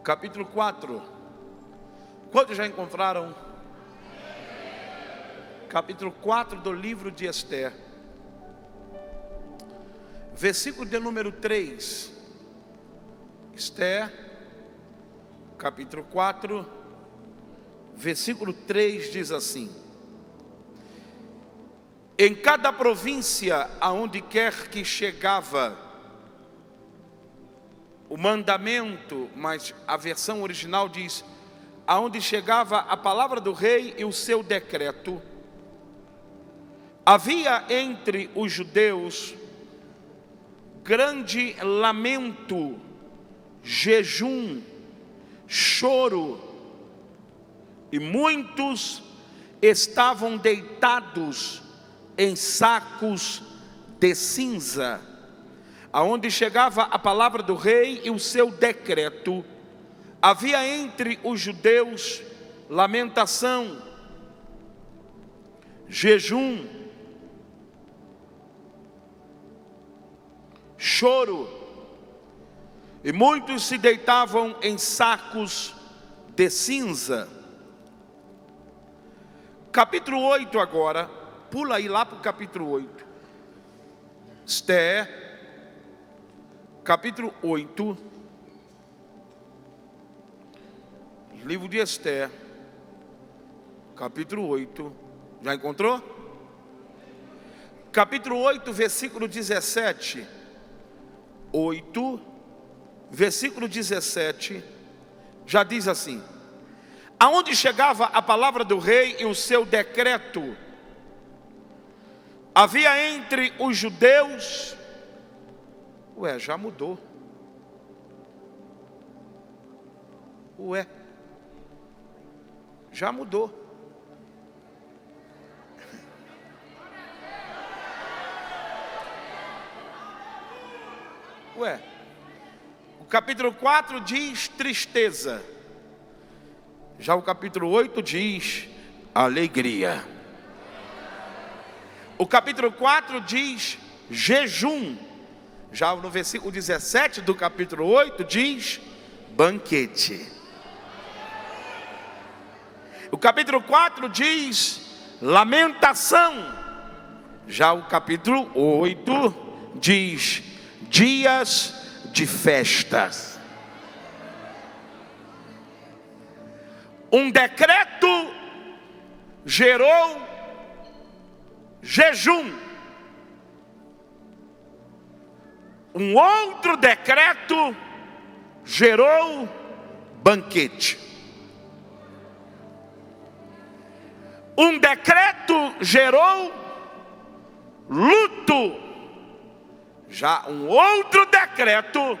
capítulo 4. Quantos já encontraram? Capítulo 4 do livro de Esther, versículo de número 3. Esther, capítulo 4, versículo 3 diz assim: em cada província aonde quer que chegava o mandamento, mas a versão original diz: aonde chegava a palavra do rei e o seu decreto, havia entre os judeus grande lamento, jejum, choro, e muitos estavam deitados em sacos de cinza. Aonde chegava a palavra do rei e o seu decreto, havia entre os judeus lamentação, jejum, choro, e muitos se deitavam em sacos de cinza. Capítulo 8 agora, pula aí lá para o capítulo 8. Esther, capítulo 8, livro de Esther, capítulo 8, já encontrou? Capítulo 8, versículo 17, 8, versículo 17, já diz assim: aonde chegava a palavra do rei e o seu decreto, havia entre os judeus, já mudou, já mudou. O capítulo 4 diz tristeza, já o capítulo 8 diz alegria. O capítulo 4 diz jejum, já no versículo 17 do capítulo 8 diz banquete. O capítulo 4 diz lamentação, já o capítulo 8 diz dias de festas. Um decreto gerou jejum, um outro decreto gerou banquete. Um decreto gerou luto, já um outro decreto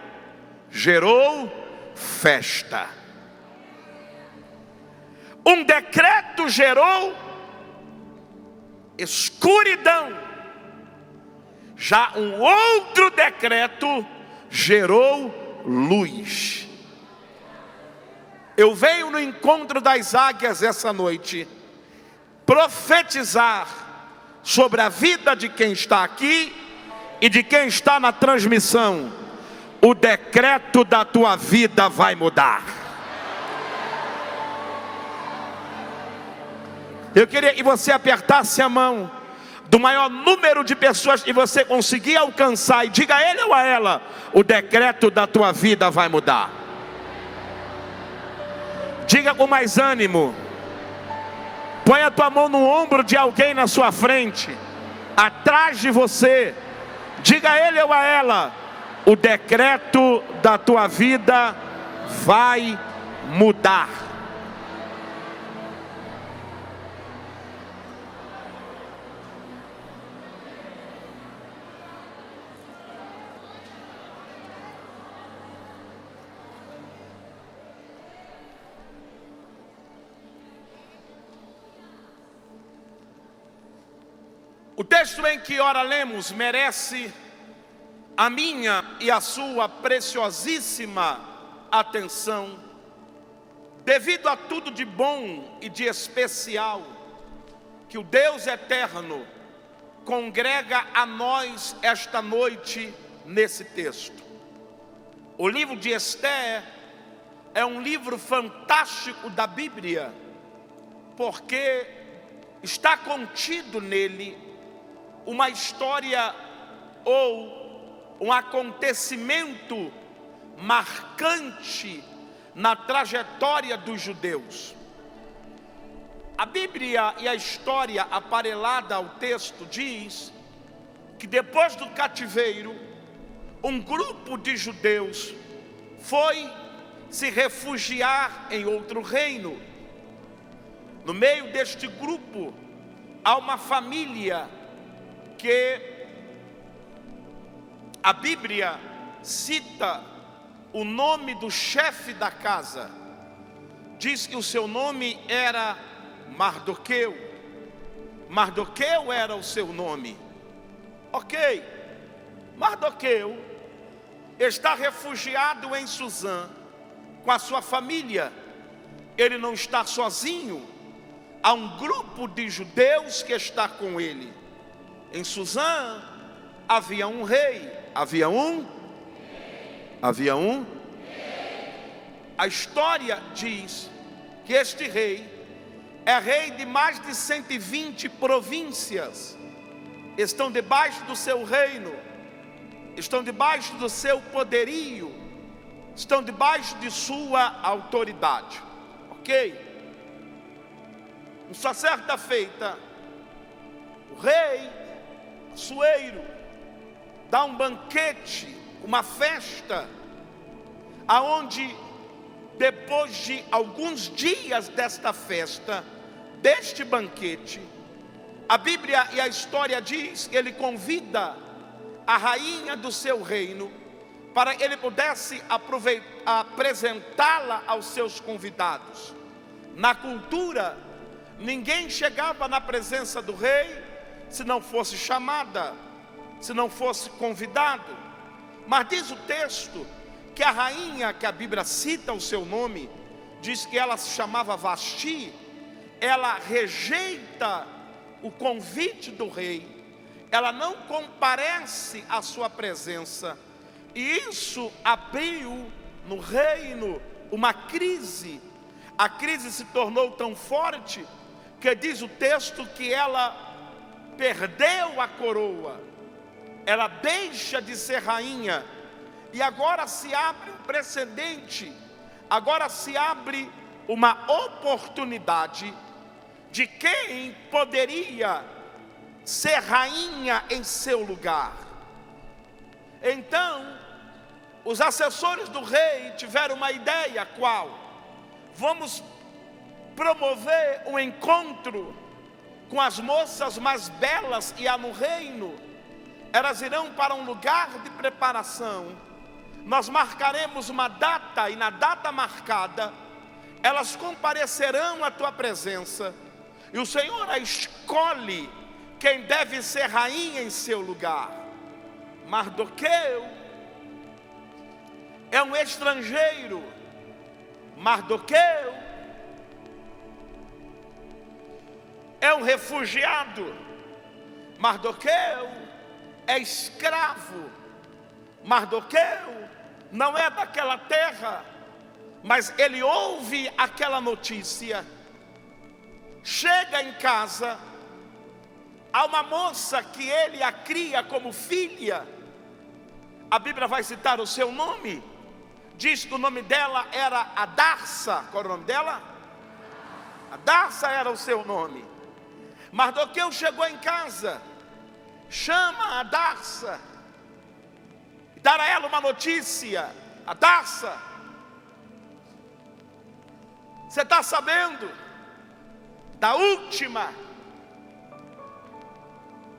gerou festa. Um decreto gerou escuridão, já um outro decreto gerou luz. Eu venho no encontro das águias essa noite profetizar sobre a vida de quem está aqui e de quem está na transmissão. O decreto da tua vida vai mudar. Eu queria que você apertasse a mão do maior número de pessoas que você conseguir alcançar e diga a ele ou a ela: o decreto da tua vida vai mudar. Diga com mais ânimo. Põe a tua mão no ombro de alguém na sua frente, atrás de você. Diga a ele ou a ela: o decreto da tua vida vai mudar. O texto em que ora lemos merece a minha e a sua preciosíssima atenção, devido a tudo de bom e de especial que o Deus eterno congrega a nós esta noite nesse texto. O livro de Esther é um livro fantástico da Bíblia, porque está contido nele uma história ou um acontecimento marcante na trajetória dos judeus. A Bíblia e a história aparelhada ao texto diz que depois do cativeiro, um grupo de judeus foi se refugiar em outro reino. No meio deste grupo, há uma família que a Bíblia cita o nome do chefe da casa. Diz que o seu nome era Mardoqueu. Mardoqueu era o seu nome. Ok, Mardoqueu está refugiado em Suzã com a sua família. Ele não está sozinho. Há um grupo de judeus que está com ele. Em Suzã havia um rei. Havia um. A história diz que este rei é rei de mais de 120 províncias. Estão debaixo do seu reino, estão debaixo do seu poderio, estão debaixo de sua autoridade. Ok? Uma certa feita, o rei Assuero dá um banquete, uma festa, aonde depois de alguns dias desta festa, deste banquete, a Bíblia e a história diz que ele convida a rainha do seu reino para que ele pudesse apresentá-la aos seus convidados. Na cultura, ninguém chegava na presença do rei se não fosse chamada, se não fosse convidado. Mas diz o texto que a rainha, que a Bíblia cita o seu nome, diz que ela se chamava Vasti. Ela rejeita o convite do rei, ela não comparece à sua presença, e isso abriu no reino uma crise. A crise se tornou tão forte que diz o texto que ela perdeu a coroa, ela deixa de ser rainha, e agora se abre um precedente, agora se abre uma oportunidade de quem poderia ser rainha em seu lugar. Então, os assessores do rei tiveram uma ideia. Qual? Vamos promover um encontro com as moças mais belas que há no reino. Elas irão para um lugar de preparação. Nós marcaremos uma data, e na data marcada, elas comparecerão à tua presença. E o Senhor escolhe quem deve ser rainha em seu lugar. Mardoqueu é um estrangeiro. Mardoqueu é um refugiado. Mardoqueu é escravo. Mardoqueu não é daquela terra, mas ele ouve aquela notícia. Chega em casa, há uma moça que ele a cria como filha. A Bíblia vai citar o seu nome. Diz que o nome dela era Adarça. Qual era o nome dela? Adarça era o seu nome. Mardoqueu chegou em casa, chama a Adarça, dá a ela uma notícia. Adarça, você está sabendo da última?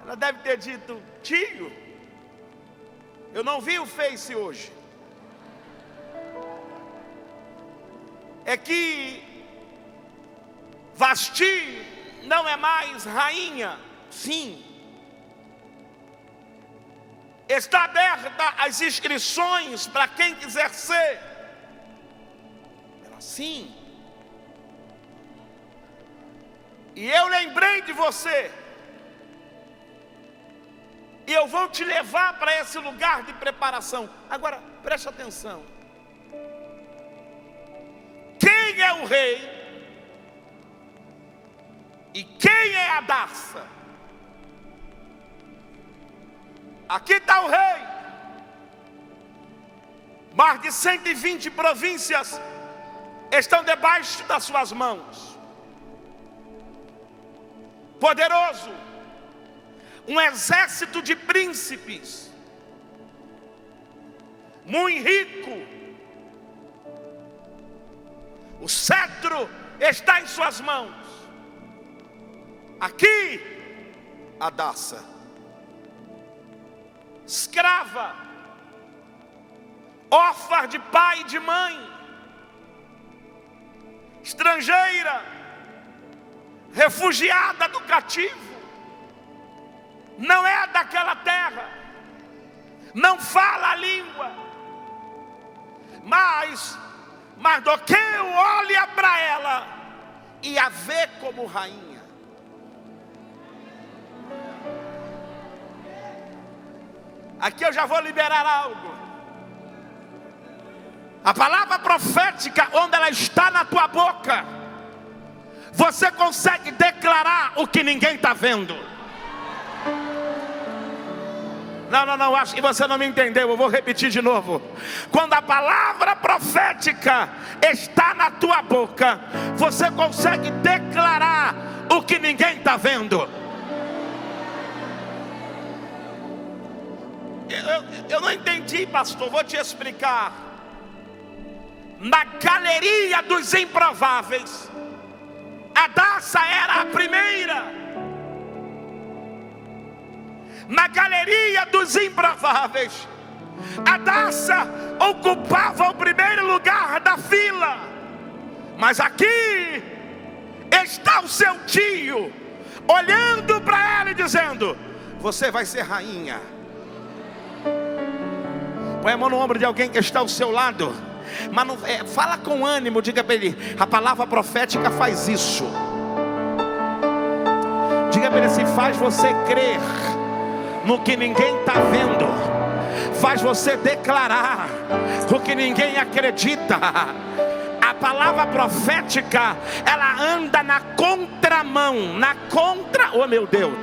Ela deve ter dito: tio, eu não vi o Face hoje. É que Vasti não é mais rainha. Sim. Está aberta as inscrições para quem quiser ser. Ela: sim. E eu lembrei de você, e eu vou te levar para esse lugar de preparação. Agora, preste atenção. quem é o rei e quem é Hadassah. Aqui está o rei. Mais de 120 províncias estão debaixo das suas mãos. Poderoso, um exército de príncipes, muito rico. O cetro está em suas mãos. Aqui, Hadassah, escrava, órfã de pai e de mãe, estrangeira, refugiada do cativo, não é daquela terra, não fala a língua, mas Mardoqueu olha para ela e a vê como rainha. Aqui eu já vou liberar algo. A palavra profética, onde ela está na tua boca, você consegue declarar o que ninguém está vendo. Não, acho que você não me entendeu, eu vou repetir de novo. Quando a palavra profética está na tua boca, você consegue declarar o que ninguém está vendo. Eu não entendi, pastor, vou te explicar. Na galeria dos improváveis, Hadassah era a primeira. Na galeria dos improváveis, Hadassah ocupava o primeiro lugar da fila. Mas aqui está o seu tio, olhando para ela e dizendo: você vai ser rainha. Põe a mão no ombro de alguém que está ao seu lado, mas não, fala com ânimo, diga para ele: a palavra profética faz isso. Diga para ele assim: faz você crer no que ninguém está vendo, faz você declarar o que ninguém acredita. A palavra profética, ela anda na contramão, oh meu Deus,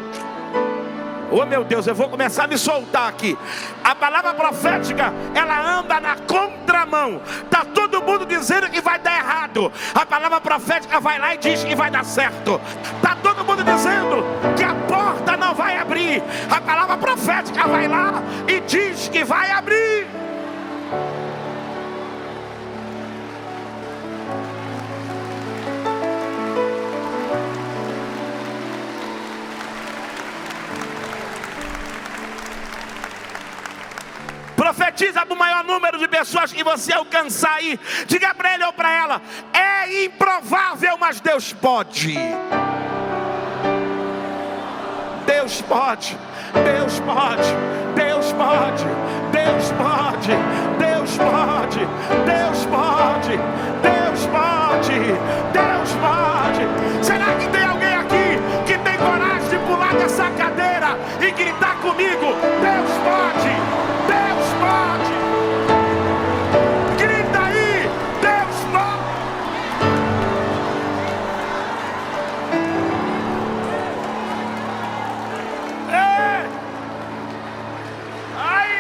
oh meu Deus, eu vou começar a me soltar aqui. A palavra profética, ela anda na contramão. Está todo mundo dizendo que vai dar errado, a palavra profética vai lá e diz que vai dar certo. Está todo mundo dizendo que a porta não vai abrir, a palavra profética vai lá e diz que vai abrir. Profetiza para o maior número de pessoas que você alcançar aí. Diga para ele ou para ela: é improvável, mas Deus pode. Deus pode. Deus pode. Deus pode. Deus pode. Deus pode. Deus pode. Deus pode. Deus pode. Será que tem alguém aqui que tem coragem de pular dessa cadeira e gritar comigo: Deus pode? Deus pode. Grita aí: Deus pode. Ei! Ai,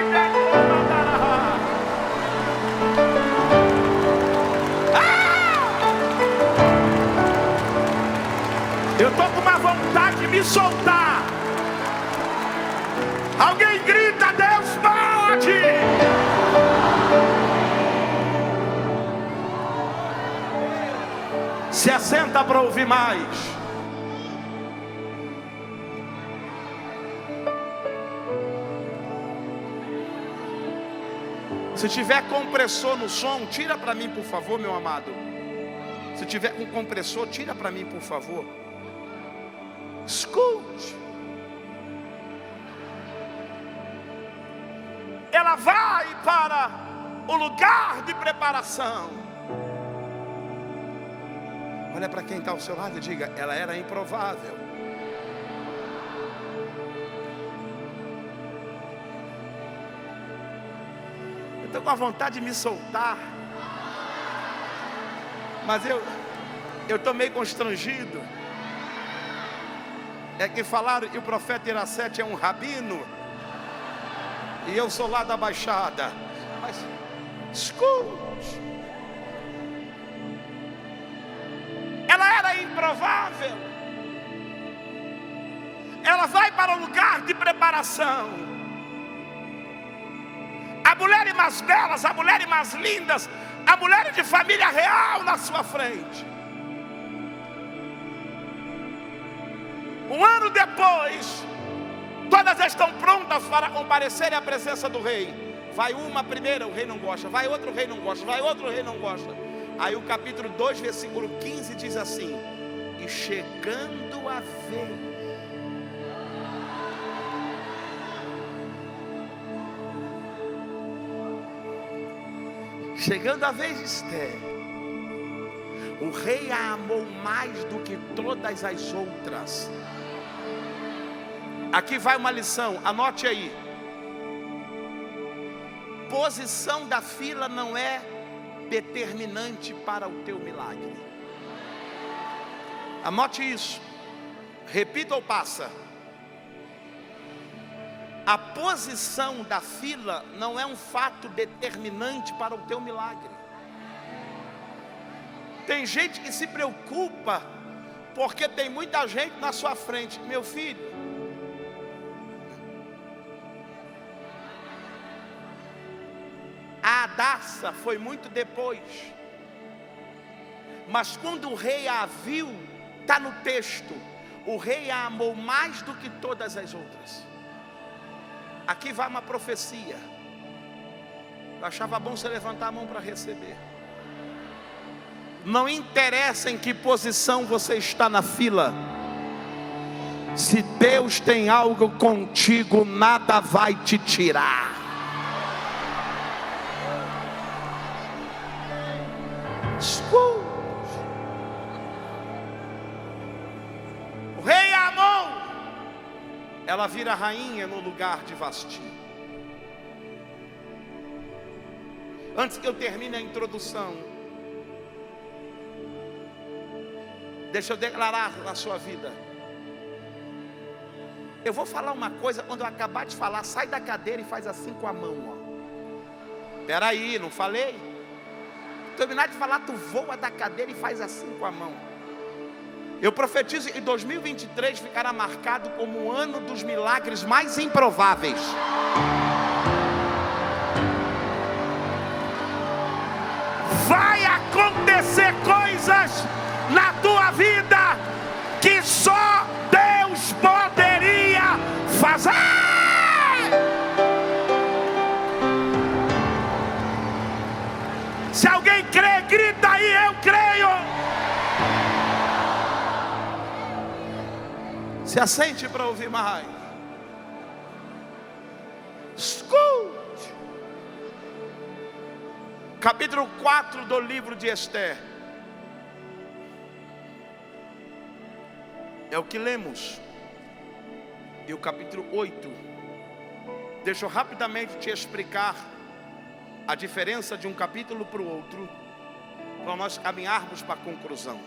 eu estou com uma vontade de me soltar. Alguém grita: Deus pode! Se assenta para ouvir mais. Se tiver compressor no som, tira para mim, por favor, meu amado. Se tiver com compressor, tira para mim, por favor. Escute. Ela vai para o lugar de preparação. Olha para quem está ao seu lado e diga: ela era improvável. Eu estou com a vontade de me soltar, Mas eu estou meio constrangido. É que falaram que o profeta Iracete é um rabino, e eu sou lá da Baixada. Mas escute, ela era improvável. Ela vai para o lugar de preparação. A mulher mais belas, a mulher mais lindas, a mulher de família real na sua frente. Um ano depois, todas estão prontas para comparecerem à presença do rei. Vai uma primeira, o rei não gosta. Vai outra, o rei não gosta. Vai outro, o rei não gosta. Aí o capítulo 2, versículo 15 diz assim: e chegando a vez, chegando a vez de Esther, o rei a amou mais do que todas as outras. Aqui vai uma lição, anote aí. Posição da fila não é determinante para o teu milagre. Anote isso. Repita ou passa. A posição da fila não é um fato determinante para o teu milagre. Tem gente que se preocupa porque tem muita gente na sua frente. Meu filho, a Hadassah foi muito depois. Mas quando o rei a viu, está no texto, o rei a amou mais do que todas as outras. Aqui vai uma profecia. Eu achava bom você levantar a mão para receber. Não interessa em que posição você está na fila. Se Deus tem algo contigo, nada vai te tirar. O rei a amou. Ela vira rainha no lugar de Vasti. Antes que eu termine a introdução, deixa eu declarar na sua vida. Eu vou falar uma coisa, quando eu acabar de falar, sai da cadeira e faz assim com a mão, ó. Espera aí, não falei? Terminar de falar, tu voa da cadeira e faz assim com a mão. Eu profetizo que 2023 ficará marcado como o ano dos milagres mais improváveis. Vai acontecer coisas na tua vida que só Deus poderia fazer. Se alguém crê, grita aí, eu creio. Se assente para ouvir mais. Escute. Capítulo 4 do livro de Esther. É o que lemos. E o capítulo 8. Deixa eu rapidamente te explicar a diferença de um capítulo para o outro, para nós caminharmos para a conclusão.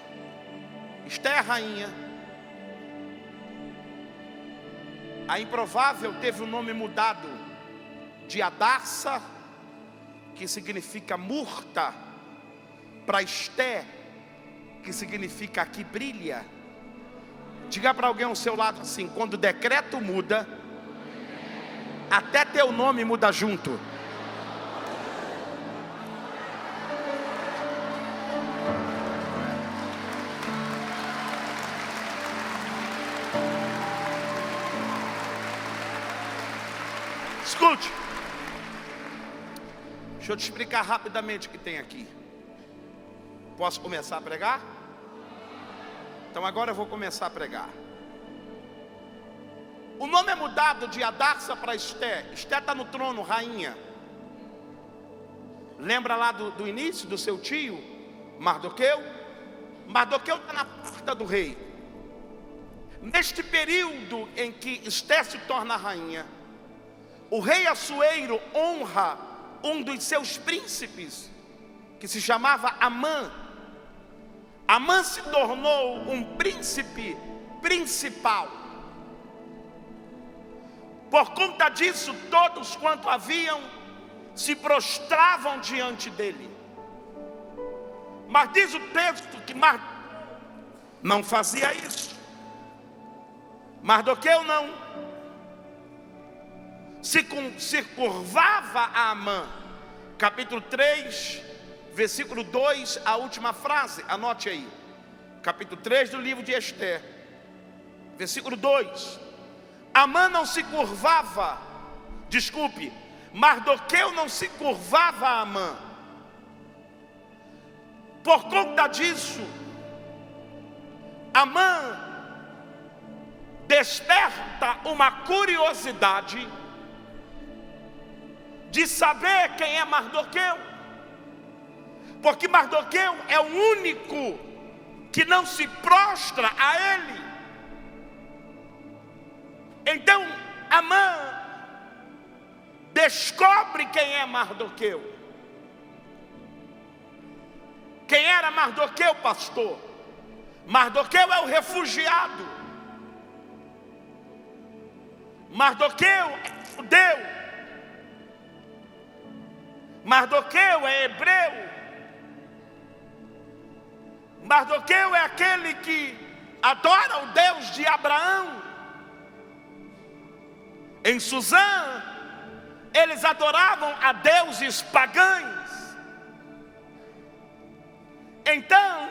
Esther, rainha, a improvável teve o nome mudado de Hadassah, que significa murta, para Esther, que significa aqui brilha. Diga para alguém ao seu lado assim: quando o decreto muda, até teu nome muda junto. Escute, deixa eu te explicar rapidamente o que tem aqui. Posso começar a pregar? Então agora eu vou começar a pregar. O nome é mudado de Hadassah para Esther. Esther está no trono, rainha. Lembra lá do início do seu tio, Mardoqueu? Mardoqueu está na porta do rei. Neste período em que Esther se torna rainha, o rei Assuero honra um dos seus príncipes, que se chamava Amã. Amã se tornou um príncipe principal. Por conta disso, todos quanto haviam se prostravam diante dele. Mas diz o texto que não fazia isso. Mardoqueu não se curvava a Amã. Capítulo 3, versículo 2, a última frase, anote aí. Capítulo 3 do livro de Esther, versículo 2. Amã não se curvava, Mardoqueu não se curvava a Amã. Por conta disso, Amã desperta uma curiosidade de saber quem é Mardoqueu, porque Mardoqueu é o único que não se prostra a ele. Então Amã descobre quem é Mardoqueu. Quem era Mardoqueu, pastor? Mardoqueu é o refugiado. Mardoqueu é judeu. Mardoqueu é hebreu. Mardoqueu é aquele que adora o Deus de Abraão. Em Suzã, eles adoravam a deuses pagãos. Então,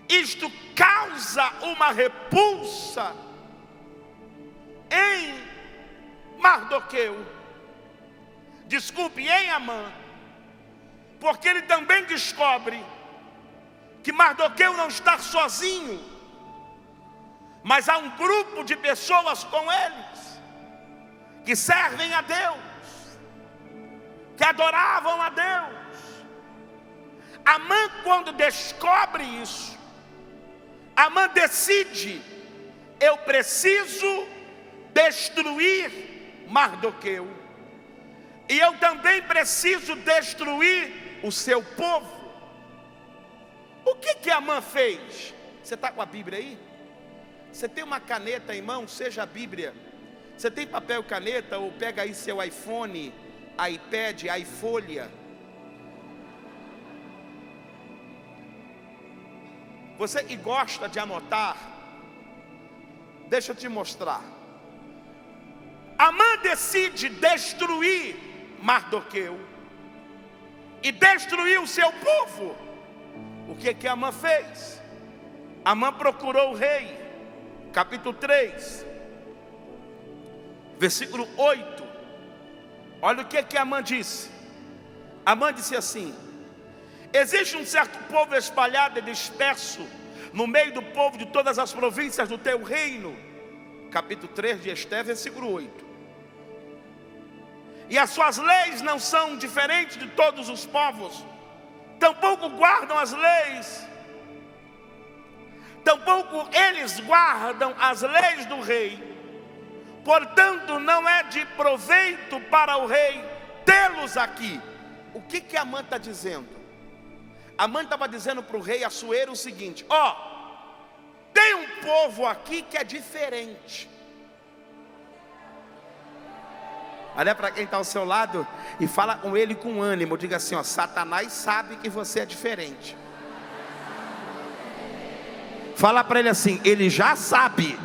isto causa uma repulsa em Mardoqueu. Em Amã, porque ele também descobre que Mardoqueu não está sozinho, mas há um grupo de pessoas com eles, que servem a Deus, que adoravam a Deus. Amã, quando descobre isso, Amã decide: eu preciso destruir Mardoqueu. E eu também preciso destruir o seu povo. O que Amã fez? Você está com a Bíblia aí? Você tem uma caneta em mão? Seja a Bíblia. Você tem papel e caneta? Ou pega aí seu iPhone, iPad, iFolha. Você que gosta de anotar, deixa eu te mostrar. Amã decide destruir Mardoqueu e destruir o seu povo. O que Amã fez? Amã procurou o rei. Capítulo 3, versículo 8. Olha o que Amã disse. Amã disse assim: existe um certo povo espalhado e disperso no meio do povo de todas as províncias do teu reino. Capítulo 3 de Esther, versículo 8. E as suas leis não são diferentes de todos os povos, tampouco guardam as leis, tampouco eles guardam as leis do rei. Portanto, não é de proveito para o rei tê-los aqui. O que Amã está dizendo? Amã estava dizendo para o rei Assuero o seguinte: tem um povo aqui que é diferente. Olha para quem está ao seu lado e fala com ele com ânimo. Diga assim: Satanás sabe que você é diferente. Fala para ele assim: ele já sabe.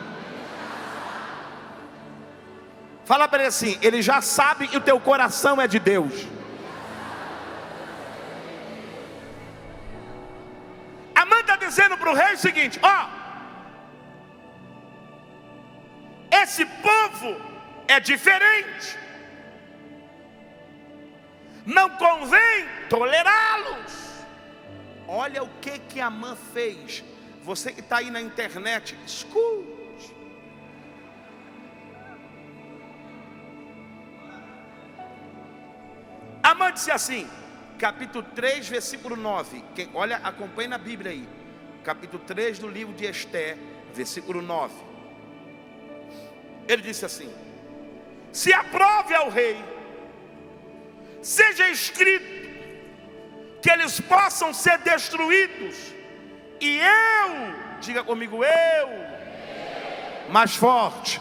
Fala para ele assim: ele já sabe que o teu coração é de Deus. Amã está dizendo para o rei o seguinte: esse povo é diferente, não convém tolerá-los. Olha o que Amã fez. Você que está aí na internet, escute. Amã disse assim, capítulo 3, versículo 9. Olha, acompanhe na Bíblia aí. Capítulo 3 do livro de Esther, versículo 9. Ele disse assim: se aprove ao rei, seja escrito que eles possam ser destruídos E eu, diga comigo, eu, mais forte.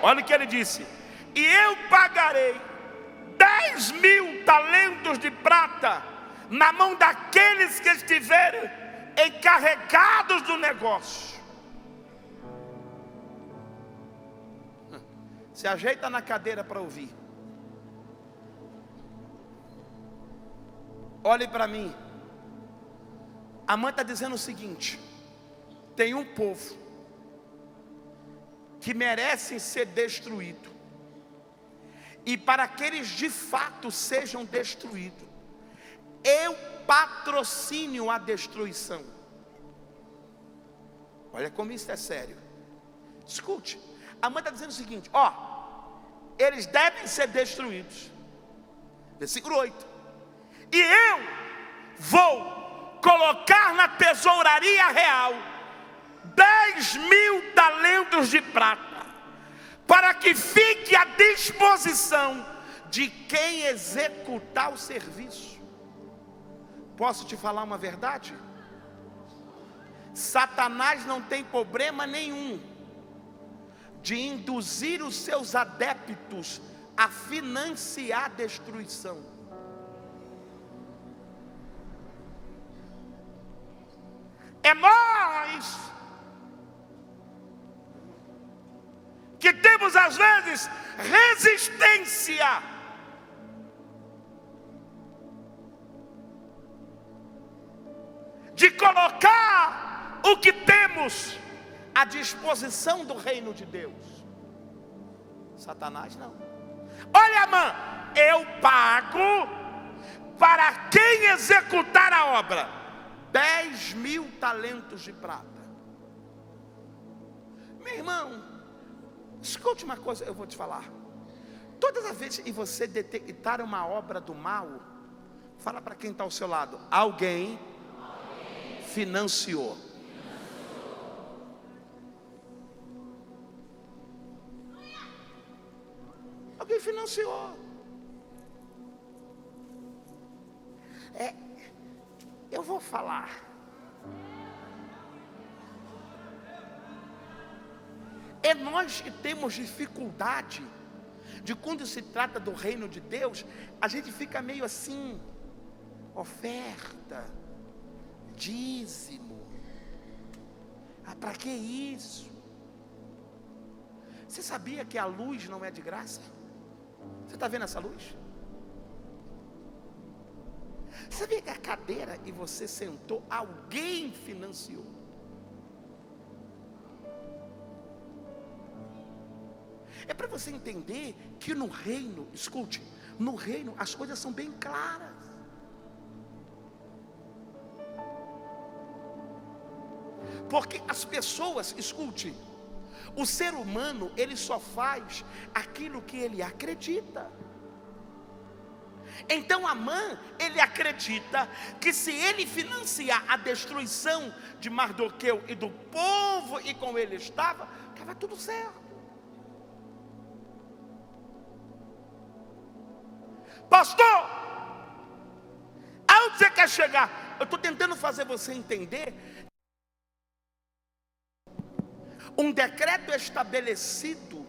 Olha o que ele disse: e eu pagarei 10.000 talentos de prata na mão daqueles que estiverem encarregados do negócio. Se ajeita na cadeira para ouvir. Olhe para mim. A mãe está dizendo o seguinte: tem um povo que merecem ser destruído, e para que eles de fato sejam destruídos, eu patrocínio a destruição. Olha como isso é sério. Escute, a mãe está dizendo o seguinte: eles devem ser destruídos. Versículo 8: e eu vou colocar na tesouraria real 10.000 talentos de prata, para que fique à disposição de quem executar o serviço. Posso te falar uma verdade? Satanás não tem problema nenhum de induzir os seus adeptos a financiar a destruição. É nós que temos às vezes resistência de colocar o que temos à disposição do reino de Deus. Satanás não. Olha, irmã, eu pago para quem executar a obra 10.000 talentos de prata. Meu irmão, escute uma coisa, eu vou te falar. Todas as vezes que você detectar uma obra do mal, fala para quem está ao seu lado: alguém financiou. Alguém financiou. Eu vou falar. É nós que temos dificuldade de, quando se trata do reino de Deus, a gente fica meio assim: oferta, dízimo. Para que isso? Você sabia que a luz não é de graça? Você está vendo essa luz? Sabia que a cadeira e você sentou, alguém financiou? É para você entender que no reino, escute, no reino as coisas são bem claras. Porque as pessoas, escute, o ser humano, ele só faz aquilo que ele acredita. Então Amã, ele acredita que se ele financiar a destruição de Mardoqueu e do povo e com ele estava tudo certo. Pastor, aonde você quer chegar? Eu estou tentando fazer você entender. Um decreto estabelecido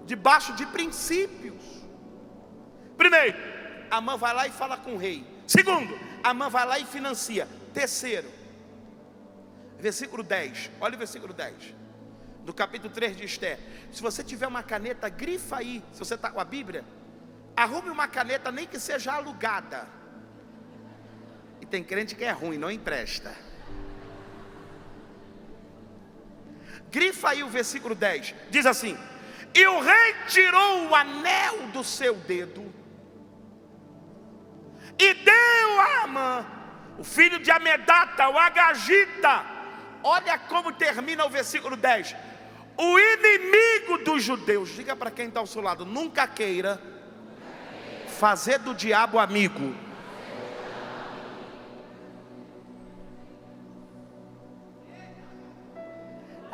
debaixo de princípios. Primeiro, Amã vai lá e fala com o rei. Segundo, Amã vai lá e financia. Terceiro, versículo 10. Olha o versículo 10 do capítulo 3 de Esther. Se você tiver uma caneta, grifa aí. Se você está com a Bíblia, arrume uma caneta, nem que seja alugada. E tem crente que é ruim, não empresta. Grifa aí o versículo 10. Diz assim: e o rei tirou o anel do seu dedo e deu a Amã, o filho de Amedata, o Agagita. Olha como termina o versículo 10. O inimigo dos judeus. Diga para quem está ao seu lado: nunca queira fazer do diabo amigo.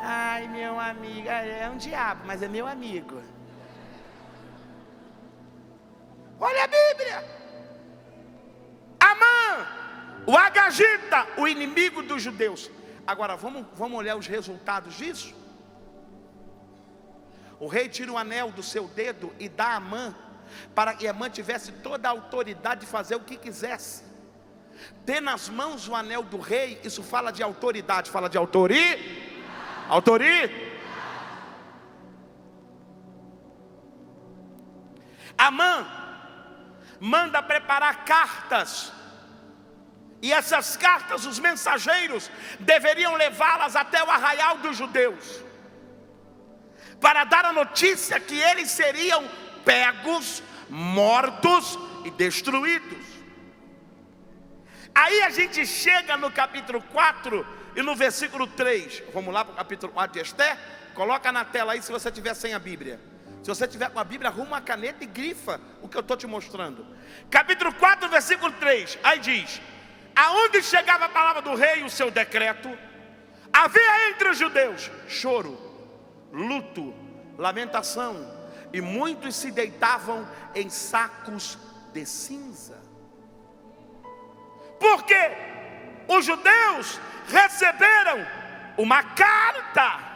Ai, meu amigo, é um diabo, mas é meu amigo. Olha a Bíblia. Amã, o agagita, o inimigo dos judeus. Agora vamos olhar os resultados disso. O rei tira o anel do seu dedo e dá a Amã, para que Amã tivesse toda a autoridade de fazer o que quisesse. Ter nas mãos o anel do rei, isso fala de autoridade, fala de autoria. Amã manda preparar cartas, e essas cartas os mensageiros deveriam levá-las até o arraial dos judeus, para dar a notícia que eles seriam pegos, mortos e destruídos. Aí a gente chega no capítulo 4 e no versículo 3. Vamos lá para o capítulo 4 de Esther. Coloca na tela aí se você tiver sem a Bíblia. Se você tiver com a Bíblia, arruma uma caneta e grifa o que eu estou te mostrando. Capítulo 4, versículo 3. Aí diz: aonde chegava a palavra do rei e o seu decreto, havia entre os judeus choro, luto, lamentação, e muitos se deitavam em sacos de cinza. Porque os judeus receberam uma carta.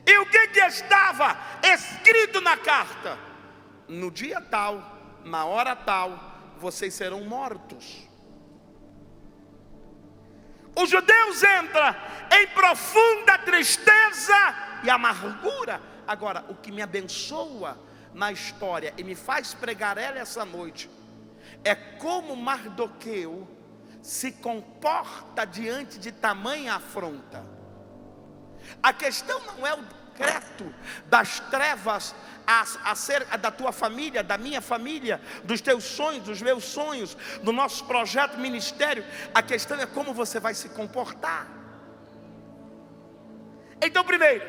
E o que estava escrito na carta? No dia tal, na hora tal, vocês serão mortos. Os judeus entram em profunda tristeza e amargura. Agora, o que me abençoa na história e me faz pregar ela essa noite é como Mardoqueu se comporta diante de tamanha afronta. A questão não é o decreto das trevas acerca da tua família, da minha família, dos teus sonhos, dos meus sonhos, do nosso projeto ministério. A questão é como você vai se comportar. Então, primeiro,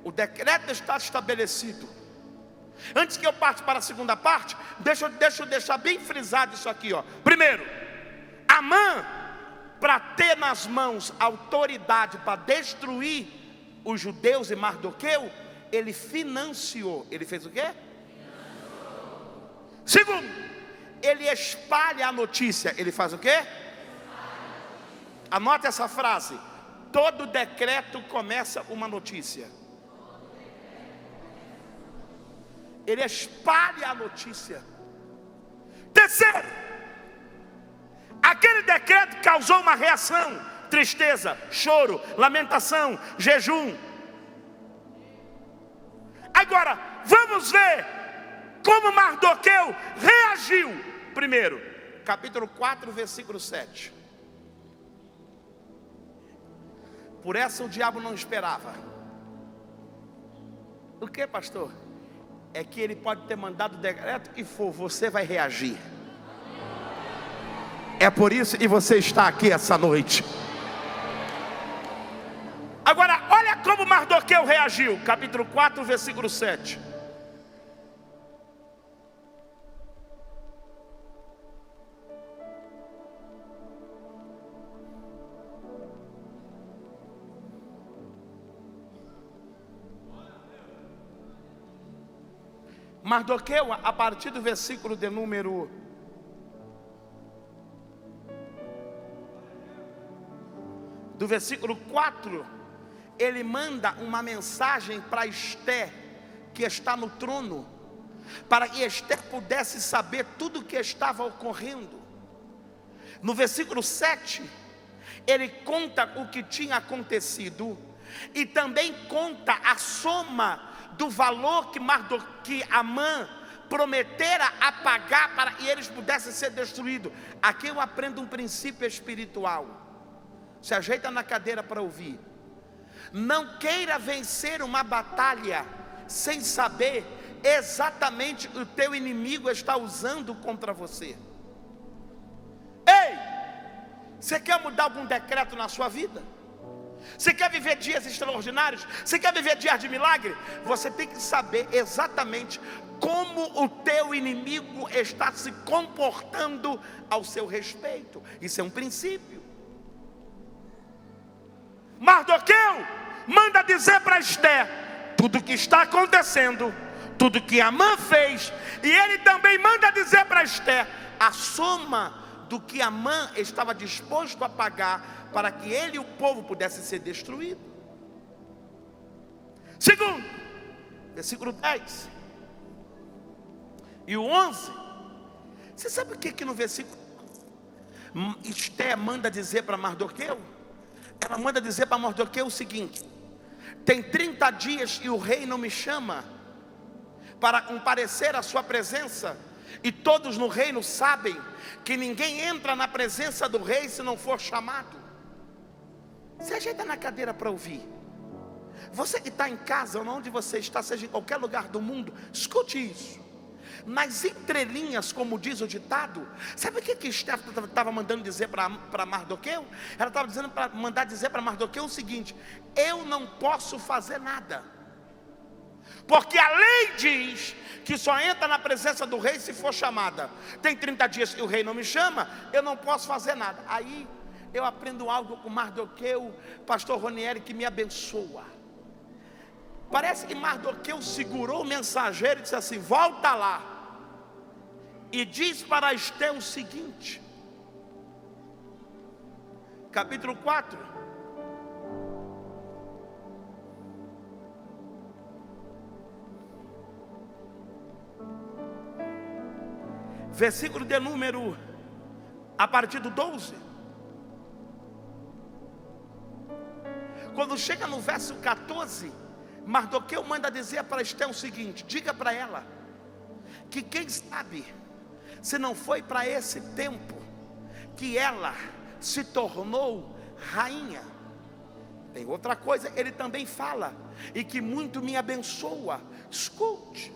o decreto está estabelecido. Antes que eu parte para a segunda parte, deixa eu deixar bem frisado isso aqui, ó. Primeiro, Amã, para ter nas mãos autoridade para destruir os judeus e Mardoqueu, ele financiou. Ele fez o quê? Segundo, ele espalha a notícia. Ele faz o quê? Anote essa frase: todo decreto começa uma notícia. Ele espalha a notícia. Terceiro, aquele decreto causou uma reação: tristeza, choro, lamentação, jejum. Agora, vamos ver como Mardoqueu reagiu. Primeiro, capítulo 4, versículo 7. Por essa o diabo não esperava. O que, pastor? É que ele pode ter mandado o decreto e você vai reagir. É por isso que você está aqui essa noite. Agora, olha como Mardoqueu reagiu. Capítulo 4, versículo 7. Mardoqueu, a partir do versículo de número 4, ele manda uma mensagem para Esther, que está no trono, para que Esther pudesse saber tudo o que estava ocorrendo. No versículo 7, ele conta o que tinha acontecido, e também conta a soma do valor que Amã prometera a pagar para que eles pudessem ser destruídos. Aqui eu aprendo um princípio espiritual. Se ajeita na cadeira para ouvir. Não queira vencer uma batalha sem saber exatamente o que o teu inimigo está usando contra você. Ei, você quer mudar algum decreto na sua vida? Você quer viver dias extraordinários? Você quer viver dias de milagre? Você tem que saber exatamente como o teu inimigo está se comportando ao seu respeito. Isso é um princípio. Mardoqueu manda dizer para Esther tudo o que está acontecendo, tudo que Amã fez, e ele também manda dizer para Esther a soma do que Amã estava disposto a pagar para que ele e o povo pudessem ser destruídos. Segundo, versículo 10 e o 11. Você sabe o que no versículo Esté manda dizer para Mardoqueu? Ela manda dizer para Mardoqueu o seguinte: tem 30 dias e o rei não me chama para comparecer à sua presença, e todos no reino sabem que ninguém entra na presença do rei se não for chamado. Se ajeita na cadeira para ouvir. Você que está em casa ou onde você está, seja em qualquer lugar do mundo, escute isso. Nas entrelinhas, como diz o ditado, sabe o que Esther estava mandando dizer para Mardoqueu? Ela estava dizendo para mandar dizer para Mardoqueu o seguinte: eu não posso fazer nada, porque a lei diz que só entra na presença do rei se for chamada. Tem 30 dias que o rei não me chama, eu não posso fazer nada. Aí eu aprendo algo com Mardoqueu, pastor Ronieri, que me abençoa. Parece que Mardoqueu segurou o mensageiro e disse assim: volta lá e diz para Esther o seguinte, capítulo 4, versículo de número a partir do 12. Quando chega no verso 14, Mardoqueu manda dizer para Esther o seguinte: diga para ela que quem sabe se não foi para esse tempo que ela se tornou rainha. Tem outra coisa, ele também fala, e que muito me abençoa. Escute,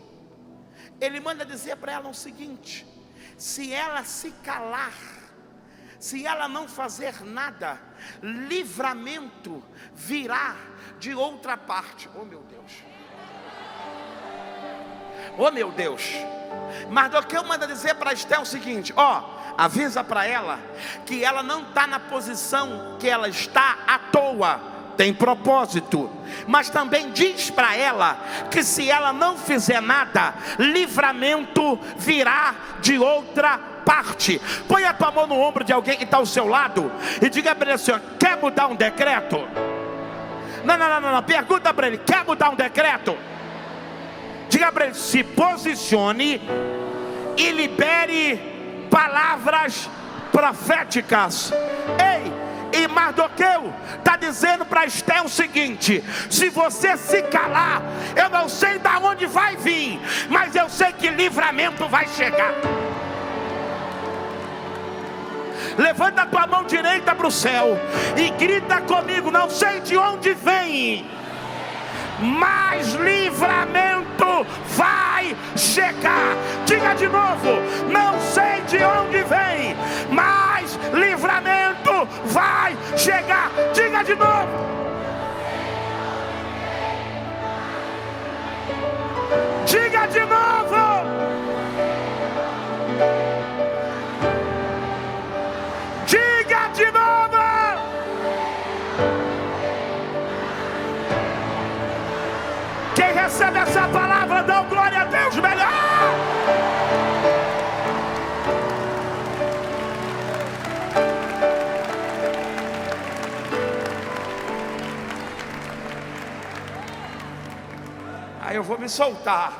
ele manda dizer para ela o seguinte: se ela se calar, se ela não fazer nada, livramento virá de outra parte. Oh meu Deus, oh meu Deus. Mardoqueu manda dizer para Esther o seguinte: avisa para ela que ela não está na posição que ela está à toa, tem propósito. Mas também diz para ela que se ela não fizer nada, livramento virá de outra parte. Põe a tua mão no ombro de alguém que está ao seu lado e diga para ele assim: quer mudar um decreto? Não, pergunta para ele: quer mudar um decreto? Diga para ele: se posicione e libere palavras proféticas. Ei, e Mardoqueu está dizendo para Esther o seguinte: se você se calar, eu não sei de onde vai vir, mas eu sei que livramento vai chegar. Levanta a tua mão direita para o céu e grita comigo: não sei de onde vem, mas livramento vai chegar. Diga de novo: não sei de onde vem, mas livramento vai chegar. Diga de novo. Diga de novo. Diga de novo. Quem recebe essa palavra, dá glória a Deus melhor. Aí eu vou me soltar.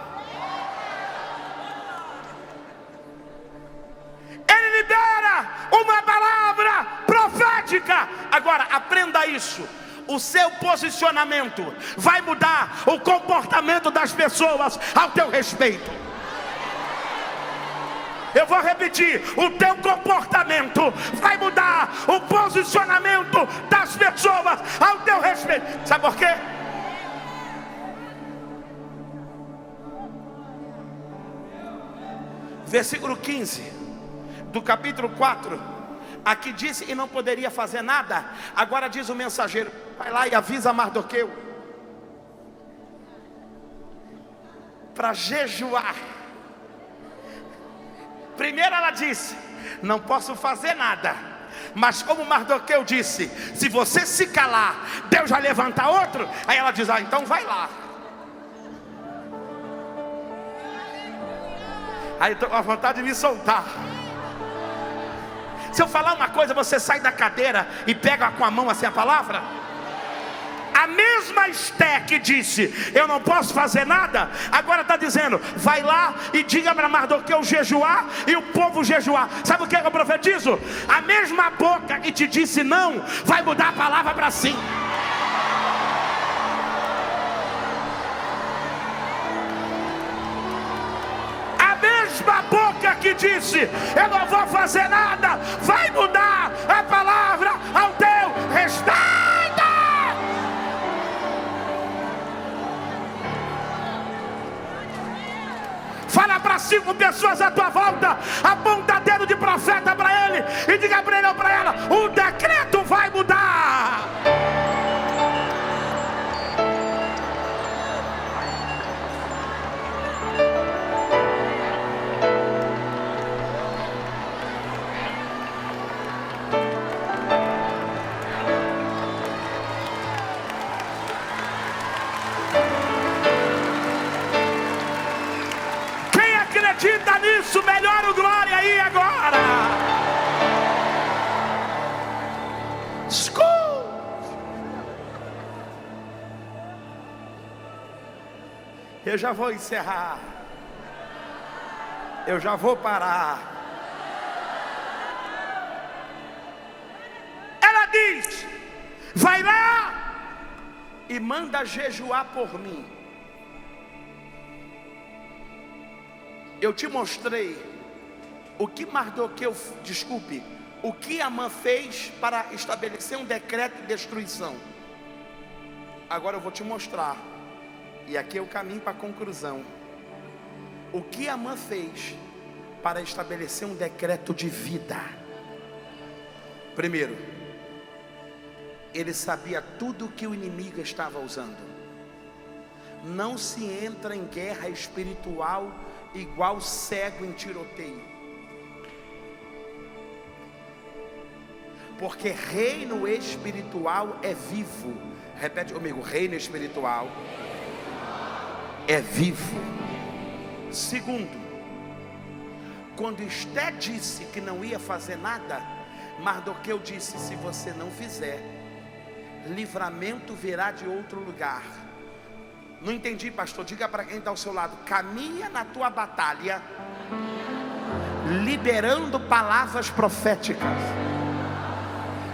Ele libera uma palavra profética. Agora aprenda isso: o seu posicionamento vai mudar o comportamento das pessoas ao teu respeito. Eu vou repetir: o teu comportamento vai mudar o posicionamento das pessoas ao teu respeito. Sabe por quê? Versículo 15 do capítulo 4. Aqui disse que não poderia fazer nada. Agora diz o mensageiro: vai lá e avisa Mardoqueu para jejuar. Primeiro ela disse: não posso fazer nada. Mas como Mardoqueu disse: se você se calar, Deus vai levantar outro. Aí ela diz: então vai lá. Aí estou com a vontade de me soltar. Se eu falar uma coisa, você sai da cadeira e pega com a mão assim a palavra? A mesma Esté que disse, eu não posso fazer nada, agora está dizendo, vai lá e diga para Mardoqueu jejuar e o povo jejuar. Sabe o que eu profetizo? A mesma boca que te disse não, vai mudar a palavra para sim. A mesma boca que disse, eu não vou fazer nada, vai mudar a palavra ao teu respeito. Fala para 5 pessoas à tua volta, aponta dedo de profeta para ele e diga para ele ou para ela: o decreto vai mudar. Acredita nisso, melhora o glória aí agora. Escute. Eu já vou encerrar. Eu já vou parar. Ela diz: vai lá e manda jejuar por mim. Eu te mostrei o que Mardoqueu, o que Amã fez para estabelecer um decreto de destruição. Agora eu vou te mostrar, e aqui é o caminho para a conclusão, o que Amã fez para estabelecer um decreto de vida. Primeiro, ele sabia tudo que o inimigo estava usando. Não se entra em guerra espiritual igual cego em tiroteio, porque reino espiritual é vivo. Repete comigo: reino espiritual é vivo. Segundo, quando Esté disse que não ia fazer nada, Mardoqueu disse: se você não fizer, livramento virá de outro lugar. Não entendi, pastor. Diga para quem está ao seu lado: caminha na tua batalha liberando palavras proféticas.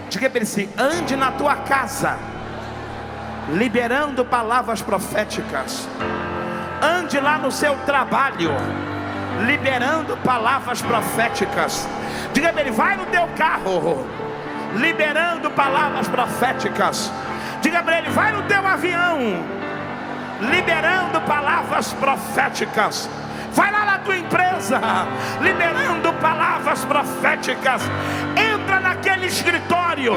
Diga para ele assim: ande na tua casa liberando palavras proféticas. Ande lá no seu trabalho liberando palavras proféticas. Diga para ele: vai no teu carro liberando palavras proféticas. Diga para ele: vai no teu avião liberando palavras proféticas. Vai lá na tua empresa liberando palavras proféticas. Entra naquele escritório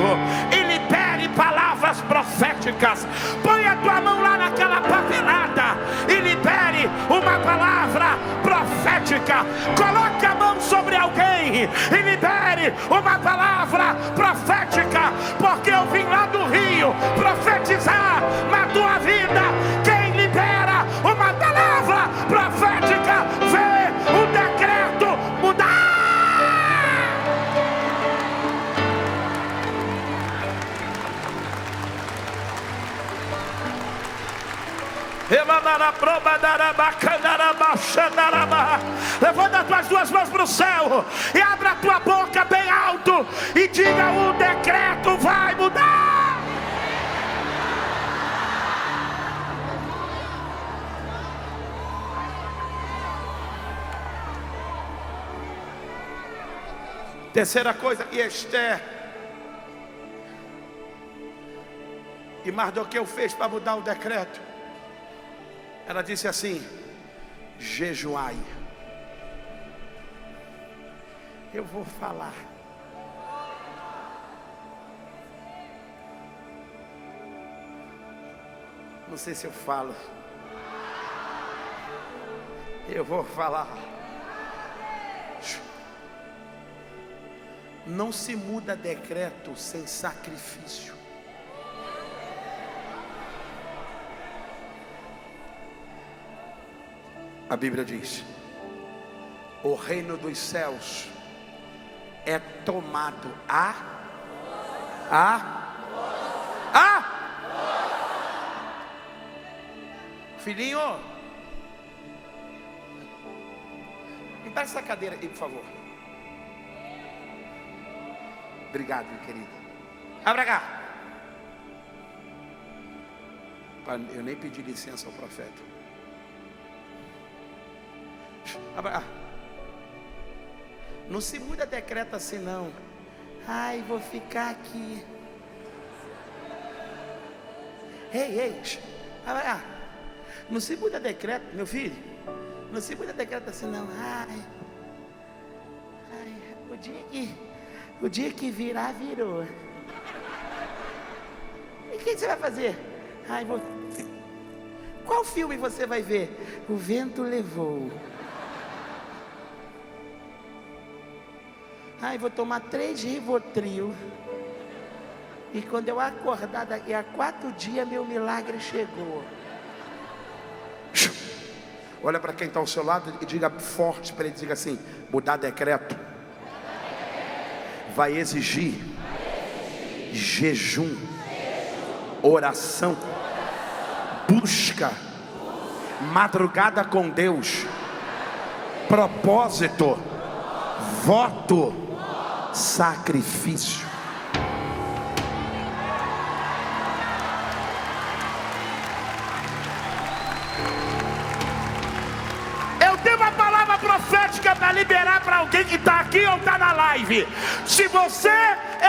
e libere palavras proféticas. Põe a tua mão lá naquela papelada e libere uma palavra profética. Coloque a mão sobre alguém e libere uma palavra profética, porque eu vim lá do Rio profetizar na tua vida. Quem libera uma palavra profética vê o decreto mudar. Levanta as tuas duas mãos para o céu e abre a tua boca bem alto e diga: o decreto vai mudar. Terceira coisa que Esté e Mardoqueu fez para mudar o decreto, ela disse assim: jejuai. Eu vou falar. Não sei se eu falo. Eu vou falar. Não se muda decreto sem sacrifício. A Bíblia diz: o reino dos céus é tomado filhinho, me dá essa cadeira aí, por favor. Obrigado, meu querido. Vai pra cá. Eu nem pedi licença ao profeta. Não se muda decreto assim não. Ai, vou ficar aqui. Ei, não se muda decreto, meu filho. Não se muda decreto assim não. Ai, o dia que virar, virou. E o que você vai fazer? Ai, qual filme você vai ver? O vento levou. Ai, vou tomar 3 Rivotril. E quando eu acordar daqui a 4 dias, meu milagre chegou. Olha para quem está ao seu lado e diga forte para ele, diga assim: mudar decreto vai exigir jejum, oração, busca, madrugada com Deus, propósito, voto, sacrifício. Eu tenho uma palavra profética para liberar para alguém que está aqui ou está na live. Se você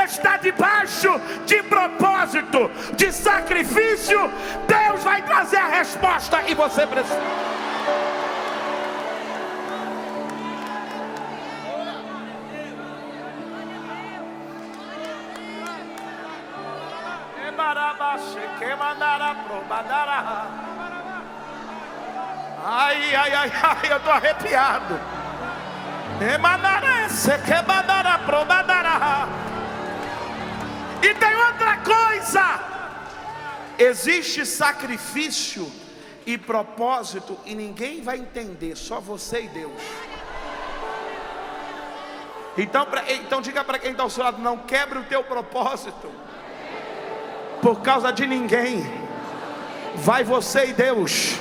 está debaixo de propósito, de sacrifício, Deus vai trazer a resposta e você precisa. Ai, eu estou arrepiado. E tem outra coisa: existe sacrifício e propósito, e ninguém vai entender, só você e Deus. Então diga para quem está ao seu lado: não quebre o teu propósito por causa de ninguém. Vai você e Deus.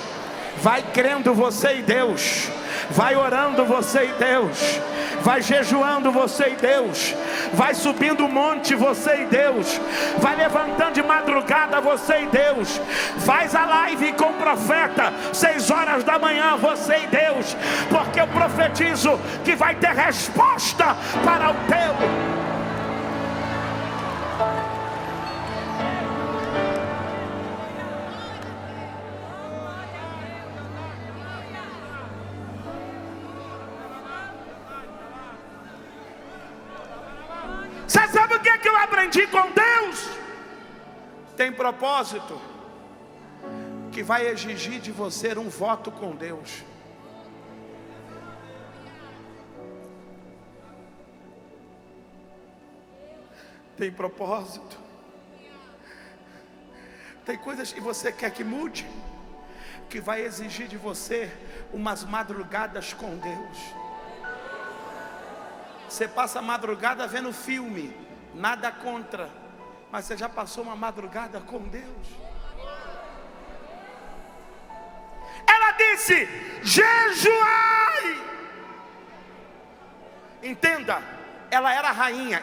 Vai crendo você e Deus. Vai orando você e Deus. Vai jejuando você e Deus. Vai subindo o monte você e Deus. Vai levantando de madrugada você e Deus. Faz a live com o profeta 6 horas da manhã você e Deus. Porque eu profetizo que vai ter resposta para o teu. Você sabe o que é que eu aprendi com Deus? Tem propósito que vai exigir de você um voto com Deus. Tem propósito. Tem coisas que você quer que mude, que vai exigir de você umas madrugadas com Deus. Você passa a madrugada vendo filme, nada contra, mas você já passou uma madrugada com Deus. Ela disse: jejuai. Entenda, ela era rainha,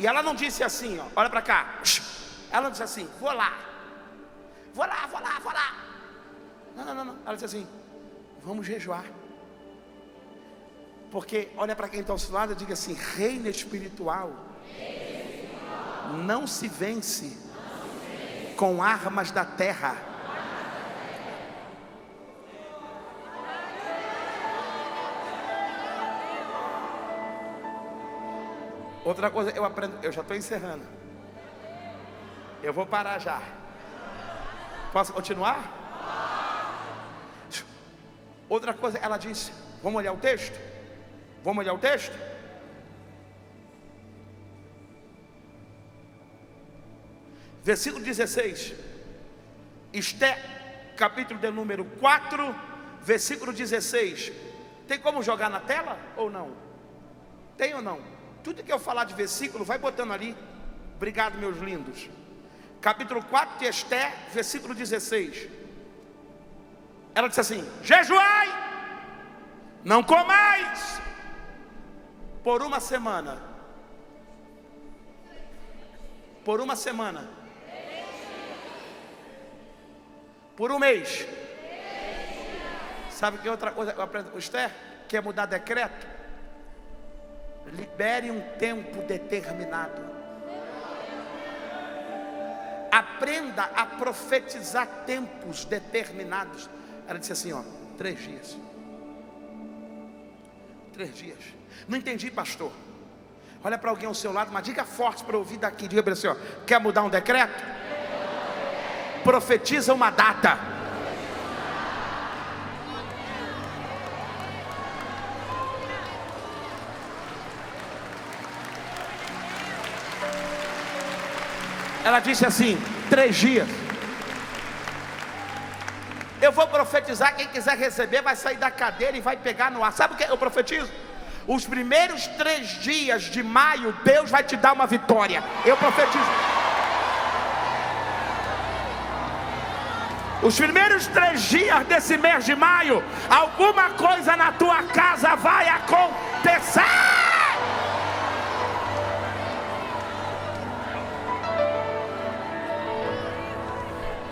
e ela não disse assim, ó, olha para cá. Ela não disse assim: vou lá. Não. Ela disse assim: vamos jejuar. Porque olha para quem está ao seu lado e diga assim: reino espiritual não se vence com armas da terra. Outra coisa eu aprendo, eu já estou encerrando. Eu vou parar já. Posso continuar? Outra coisa, ela disse: vamos olhar o texto? Vamos olhar o texto? Versículo 16. Esté, capítulo de número 4, versículo 16. Tem como jogar na tela ou não? Tem ou não? Tudo que eu falar de versículo, vai botando ali. Obrigado, meus lindos. Capítulo 4 de Esther, versículo 16. Ela disse assim: jejuai, não comais, por uma semana. Por uma semana. Por um mês. Sabe que outra coisa eu aprendo com Esther? Quer mudar decreto? Libere um tempo determinado. Aprenda a profetizar tempos determinados. Ela disse assim, ó, 3 dias. 3 dias. Não entendi, pastor. Olha para alguém ao seu lado, mas diga forte para ouvir daqui. Diga para ele assim, ó, quer mudar um decreto? Profetiza uma data. Ela disse assim, 3 dias. Eu vou profetizar, quem quiser receber vai sair da cadeira e vai pegar no ar. Sabe o que eu profetizo? Os primeiros 3 dias de maio, Deus vai te dar uma vitória. Eu profetizo. Os primeiros 3 dias desse mês de maio, alguma coisa na tua casa vai acontecer.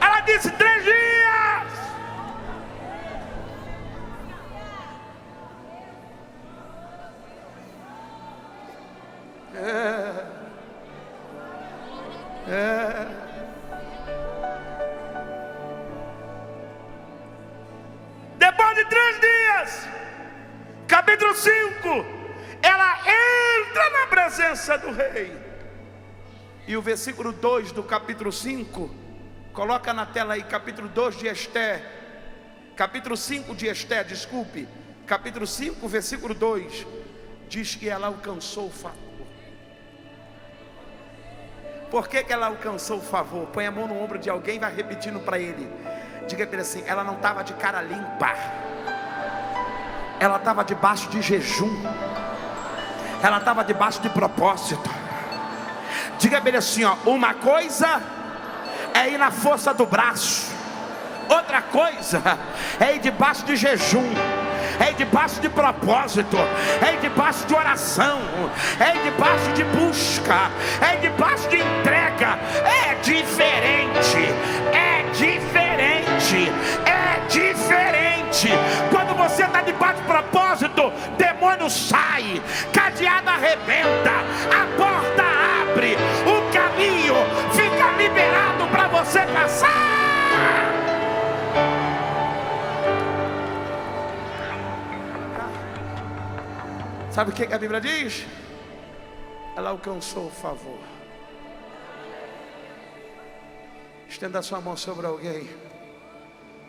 Ela disse 3 dias. Depois de 3 dias, capítulo 5, ela entra na presença do rei. E o versículo 2 do capítulo 5, coloca na tela aí, capítulo 2 de Esther, capítulo 5 de Esther, desculpe, capítulo 5, versículo 2, diz que ela alcançou o favor. Por que ela alcançou o favor? Põe a mão no ombro de alguém e vai repetindo para ele. Diga para ele assim, ela não estava de cara limpa, ela estava debaixo de jejum, ela estava debaixo de propósito. Diga para ele assim, ó, uma coisa é ir na força do braço, outra coisa é ir debaixo de jejum, é ir debaixo de propósito, é ir debaixo de oração, é ir debaixo de busca, é ir debaixo de entrega. É diferente, é diferente, é diferente. Quando você está debaixo de propósito, demônio sai, cadeado arrebenta, a porta abre, o caminho fica liberado para você passar. Sabe o que a Bíblia diz? Ela alcançou o favor. Estenda a sua mão sobre alguém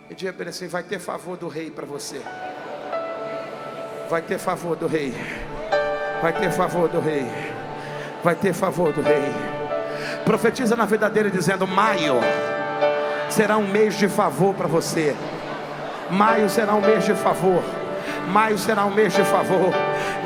e diga para ele assim, vai ter favor do rei para você. Vai ter favor do rei. Vai ter favor do rei. Vai ter favor do rei. Profetiza na vida dele dizendo, maio será um mês de favor para você. Maio será um mês de favor. Maio será um mês de favor.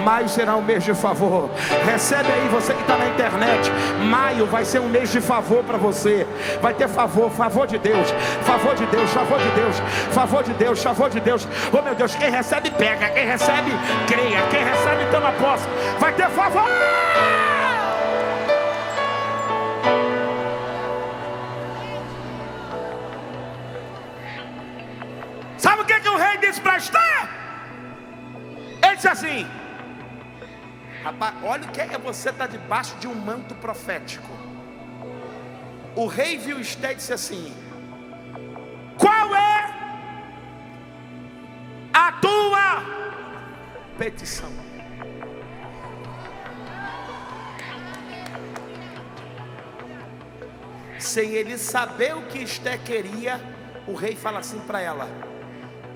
Maio será um mês de favor. Recebe aí você que está na internet. Maio vai ser um mês de favor para você. Vai ter favor, favor de Deus. Favor de Deus, favor de Deus. Favor de Deus, favor de Deus. Oh meu Deus, quem recebe pega. Quem recebe creia. Quem recebe toma posse. Vai ter favor. Sabe o que o rei disse para Esther? Ele disse assim, rapaz, olha o que é você estar debaixo de um manto profético. O rei viu Esther e disse assim, qual é a tua petição? Sem ele saber o que Esther queria, o rei fala assim para ela,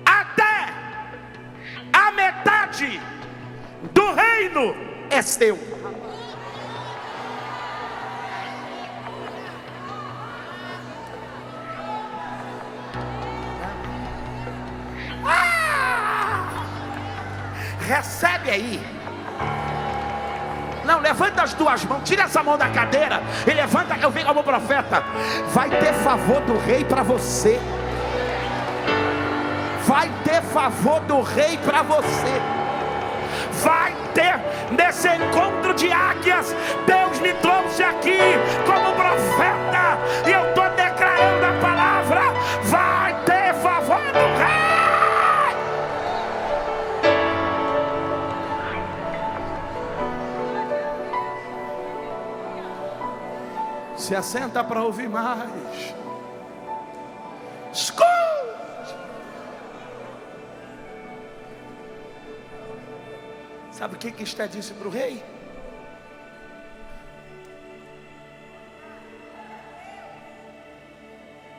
até a metade do reino é seu. Recebe aí. Não, levanta as duas mãos, tira essa mão da cadeira e levanta. Eu venho como profeta. Vai ter favor do rei para você. Vai ter favor do rei para você. Vai ter nesse encontro de águias. Deus me trouxe aqui como profeta e eu estou declarando a palavra. Vai ter favor do rei. Se assenta para ouvir mais. Escute. Sabe o que Esté disse para o rei?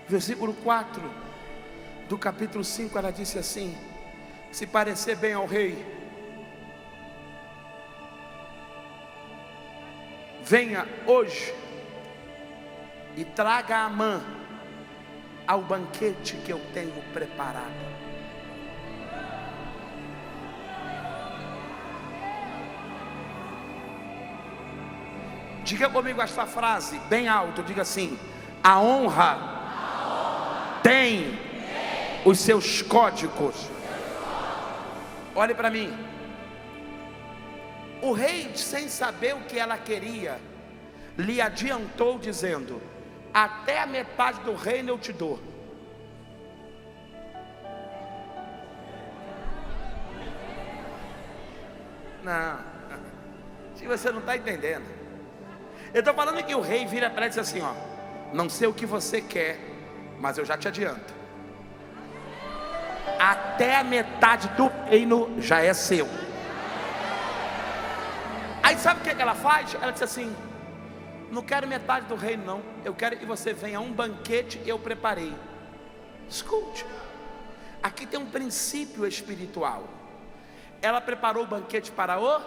Versículo 4 do capítulo 5, ela disse assim: se parecer bem ao rei, venha hoje e traga Amã ao banquete que eu tenho preparado. Diga comigo esta frase bem alto, diga assim: a honra tem os seus códigos. Olhe para mim. O rei, sem saber o que ela queria, lhe adiantou dizendo: até a metade do reino eu te dou. Não, se você não está entendendo, eu estou falando que o rei vira para ela e diz assim: ó, não sei o que você quer, mas eu já te adianto, até a metade do reino já é seu. Aí sabe o que ela faz? Ela diz assim: não quero metade do reino não, eu quero que você venha a um banquete que eu preparei. Escute, aqui tem um princípio espiritual. Ela preparou o banquete para o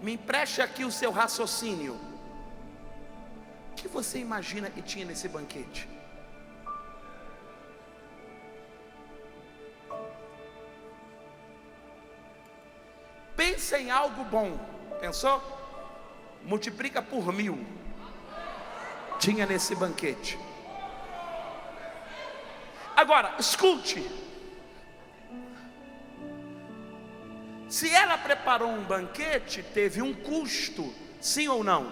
Me empreste aqui o seu raciocínio. O que você imagina que tinha nesse banquete? Pensa em algo bom. Pensou? Multiplica por 1000. Tinha nesse banquete. Agora, escute. Se ela preparou um banquete, teve um custo, sim ou não?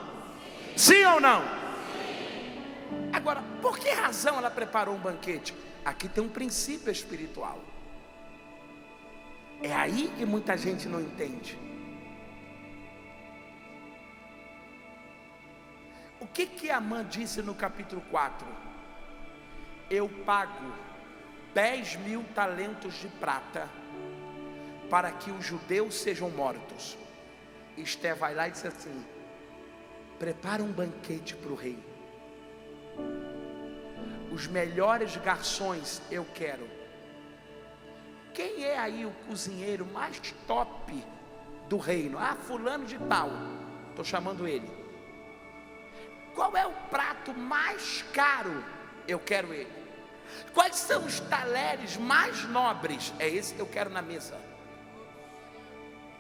Sim ou não? Agora, por que razão ela preparou um banquete? Aqui tem um princípio espiritual. É aí que muita gente não entende. O que Amã disse no capítulo 4? Eu pago 10.000 talentos de prata para que os judeus sejam mortos. Esté vai lá e diz assim: prepara um banquete para o rei. Os melhores garçons eu quero. Quem é aí o cozinheiro mais top do reino? Ah, fulano de tal, estou chamando ele. Qual é o prato mais caro? Eu quero ele. Quais são os talheres mais nobres? É esse que eu quero na mesa.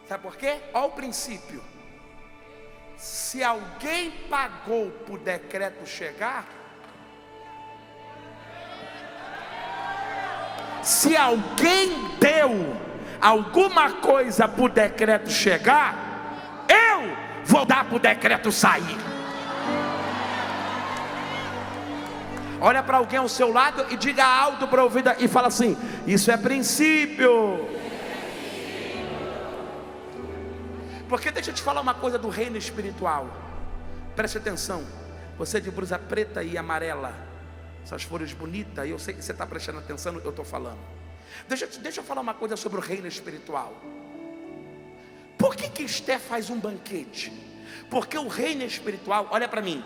Sabe por quê? Olha o princípio. Se alguém pagou por decreto chegar, se alguém deu alguma coisa por decreto chegar, eu vou dar por decreto sair. Olha para alguém ao seu lado e diga alto para a ouvida e fala assim: isso é princípio. Porque deixa eu te falar uma coisa do reino espiritual. Preste atenção. Você de blusa preta e amarela, essas flores bonitas, eu sei que você está prestando atenção no que eu estou falando. Deixa eu falar uma coisa sobre o reino espiritual. Por que Esté faz um banquete? Porque o reino espiritual, olha para mim,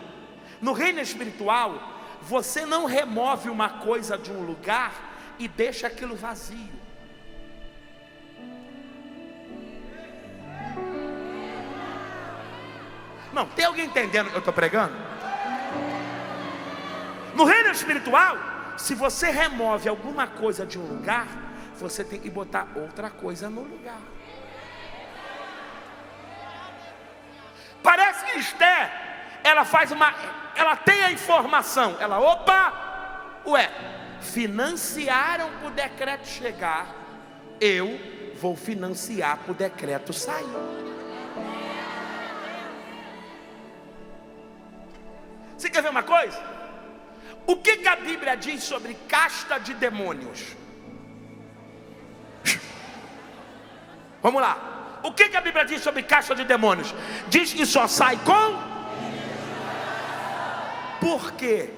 no reino espiritual, você não remove uma coisa de um lugar e deixa aquilo vazio. Não, tem alguém entendendo o que eu estou pregando? No reino espiritual, se você remove alguma coisa de um lugar, você tem que botar outra coisa no lugar. rainha Esther, ela tem a informação, financiaram para o decreto chegar, eu vou financiar para o decreto sair. Você quer ver uma coisa? O que a Bíblia diz sobre casta de demônios? Vamos lá. O que a Bíblia diz sobre casta de demônios? Diz que só sai com... Por quê?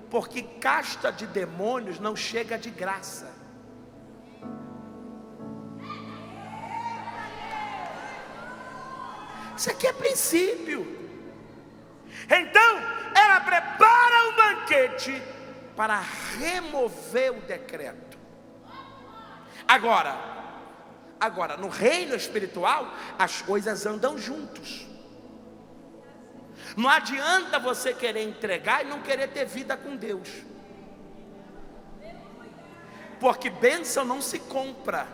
Porque casta de demônios não chega de graça. Isso aqui é princípio. Então, ela prepara um banquete para remover o decreto. Agora, no reino espiritual, as coisas andam juntos. Não adianta você querer entregar e não querer ter vida com Deus, porque bênção não se compra.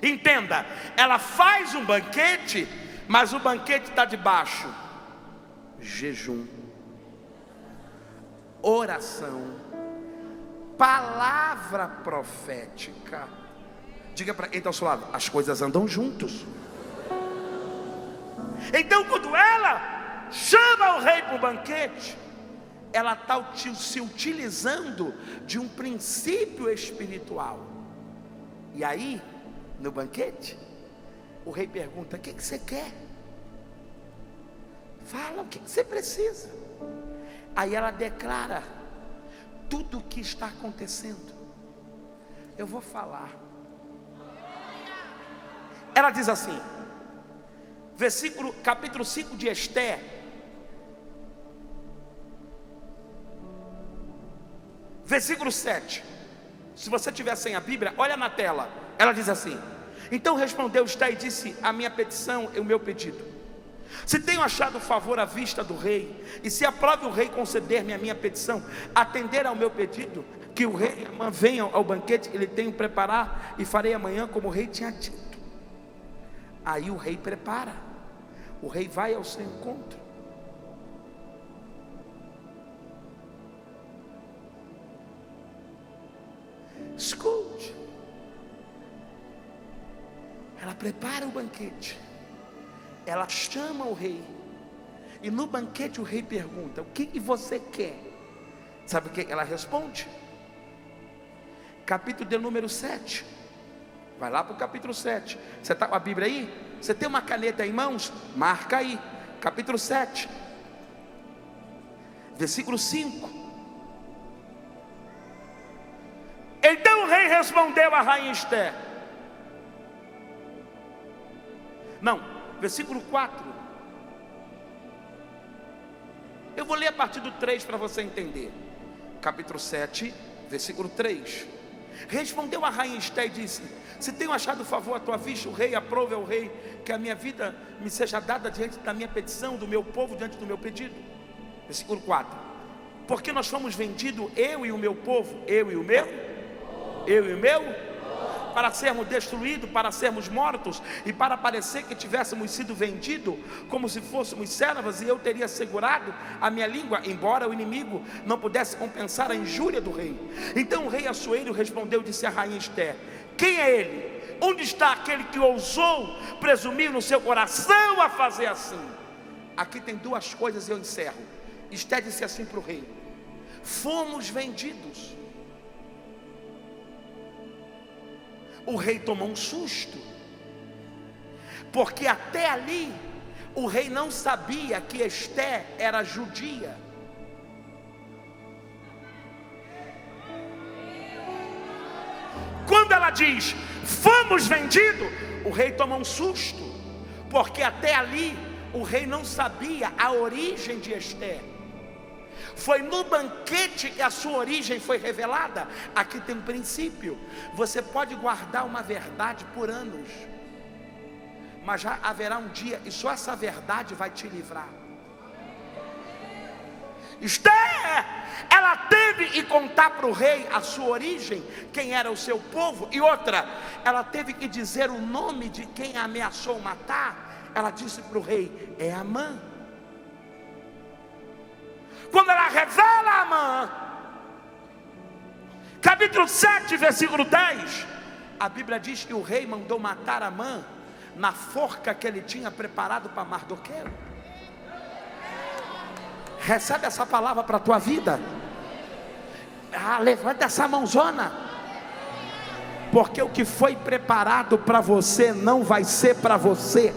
Entenda, ela faz um banquete, mas o banquete está debaixo jejum, oração, palavra profética. Diga para quem está ao seu lado: as coisas andam juntos. Então, quando ela chama o rei para o banquete, ela está se utilizando de um princípio espiritual. E aí, no banquete, o rei pergunta: o que você quer? Fala o que você precisa. Aí ela declara tudo o que está acontecendo. Eu vou falar. Ela diz assim, capítulo 5 de Esther, versículo 7. Se você tiver sem a Bíblia, olha na tela. Ela diz assim: então respondeu Esther e disse: a minha petição e o meu pedido, se tenho achado favor à vista do rei, e se aprove o rei conceder-me a minha petição, atender ao meu pedido, que o rei venha ao banquete que ele tem preparar, e farei amanhã como o rei tinha dito. Aí o rei prepara, o rei vai ao seu encontro. Escute. Ela prepara o banquete, ela chama o rei, e no banquete o rei pergunta: o que você quer? Sabe o que ela responde? Capítulo de número 7. Vai lá para o capítulo 7. Você está com a Bíblia aí? Você tem uma caneta em mãos? Marca aí, capítulo 7, versículo 5. Então o rei respondeu à rainha Esther. Não, versículo 4. Eu vou ler a partir do 3 para você entender. Capítulo 7, versículo 3. Respondeu a rainha Esther e disse: se tenho achado favor à tua vista, o rei, aprove ao rei que a minha vida me seja dada diante da minha petição, do meu povo diante do meu pedido. Versículo 4. Porque nós fomos vendidos, eu e o meu povo, eu e o meu, para sermos destruídos, para sermos mortos, e para parecer que tivéssemos sido vendidos como se fôssemos servas, e eu teria segurado a minha língua, embora o inimigo não pudesse compensar a injúria do rei. Então o rei Assuero respondeu, disse a rainha Esther: quem é ele? Onde está aquele que ousou presumir no seu coração a fazer assim? Aqui tem duas coisas e eu encerro. Esther disse assim para o rei: fomos vendidos. O rei tomou um susto, porque até ali o rei não sabia que Esther era judia. Quando ela diz fomos vendidos, o rei toma um susto, porque até ali o rei não sabia a origem de Esther. Foi no banquete que a sua origem foi revelada. Aqui tem um princípio: você pode guardar uma verdade por anos, mas já haverá um dia e só essa verdade vai te livrar. Esther, ela teve que contar para o rei a sua origem, quem era o seu povo. E outra, ela teve que dizer o nome de quem a ameaçou matar. Ela disse para o rei: é Amã. Quando ela revela a Amã, capítulo 7, versículo 10, a Bíblia diz que o rei mandou matar Amã na forca que ele tinha preparado para Mardoqueu. Recebe essa palavra para a tua vida. Levanta essa mãozona, porque o que foi preparado para você não vai ser para você.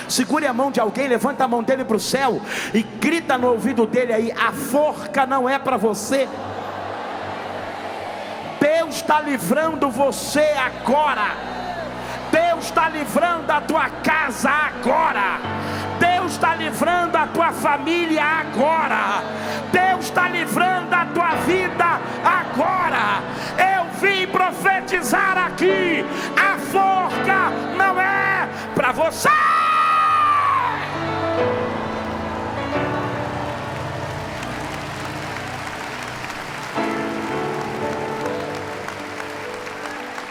Segure a mão de alguém, levanta a mão dele para o céu e grita no ouvido dele aí: a forca não é para você. Deus está livrando você agora. Deus está livrando a tua casa agora. Deus está livrando a tua família agora. Deus está livrando a tua vida agora. Eu vim profetizar aqui: a forca não é para você.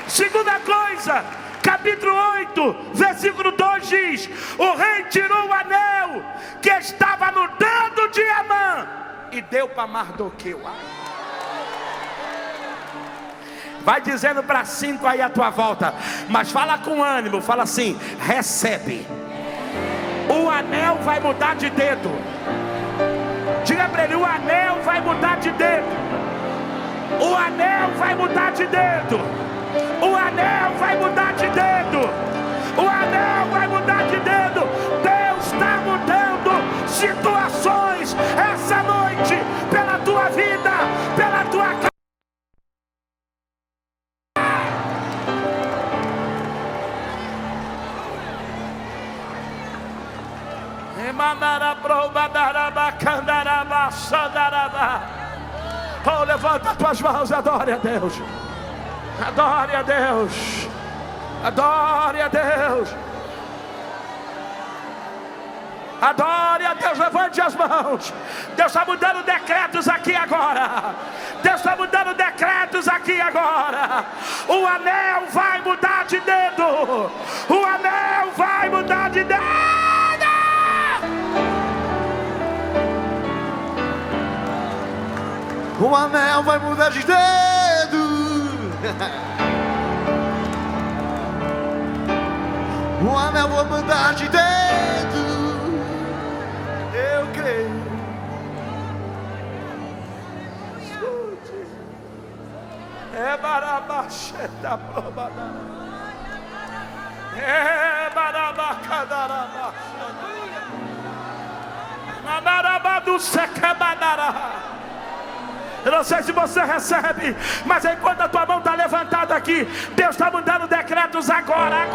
Segunda coisa, capítulo 8, versículo 2 diz: o rei tirou o anel que estava no dedo de Amã e deu para Mardoqueu. Vai dizendo para 5 aí à tua volta, mas fala com ânimo, fala assim: recebe. O anel vai mudar de dedo. Diga para ele: o anel vai mudar de dedo. O anel vai mudar de dedo. O anel vai mudar de dedo. O anel vai mudar de dedo. Deus está mudando situações essa noite, pela tua vida, pela tua casa. Oh, levanta as tuas mãos, adore a Deus. Adore a Deus. Adore a Deus. Adore a Deus, levante as mãos. Deus está mudando decretos aqui agora. Deus está mudando decretos aqui agora. O anel vai mudar de dedo. O anel vai mudar de dedo. O anel vai mudar de dedo. O anel vai mudar de dedo. Eu creio. Escute. É barabacheta probada. É barabacadaraba. Madarabadu secabadara. Eu não sei se você recebe, mas enquanto a tua mão está levantada aqui, Deus está mudando decretos agora.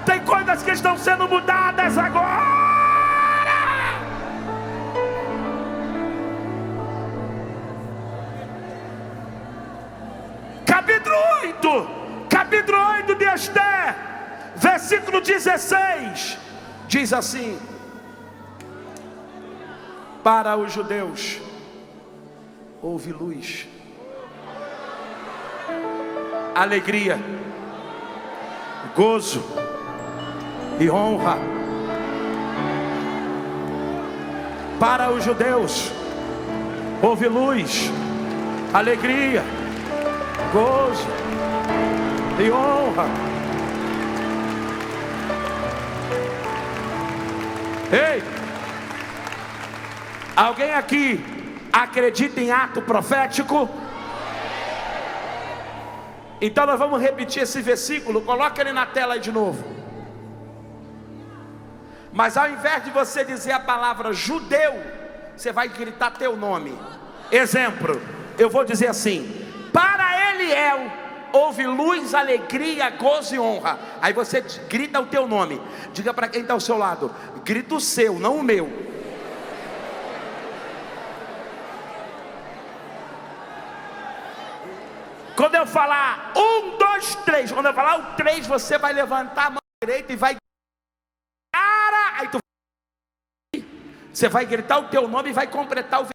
Tem coisas que estão sendo mudadas agora. Capítulo 8 de Esther, versículo 16, diz assim: para os judeus houve luz, alegria, gozo e honra. Para os judeus houve luz, alegria, gozo e honra. Ei! Alguém aqui acredita em ato profético? Então nós vamos repetir esse versículo. Coloca ele na tela aí de novo. Mas ao invés de você dizer a palavra judeu, você vai gritar teu nome. Exemplo, eu vou dizer assim: para Eliel houve luz, alegria, gozo e honra. Aí você grita o teu nome. Diga para quem está ao seu lado: grita o seu, não o meu. Quando eu falar 1, 2, 3, quando eu falar o 3, você vai levantar a mão direita e vai. Cara, aí tu. Você vai gritar o teu nome e vai completar o.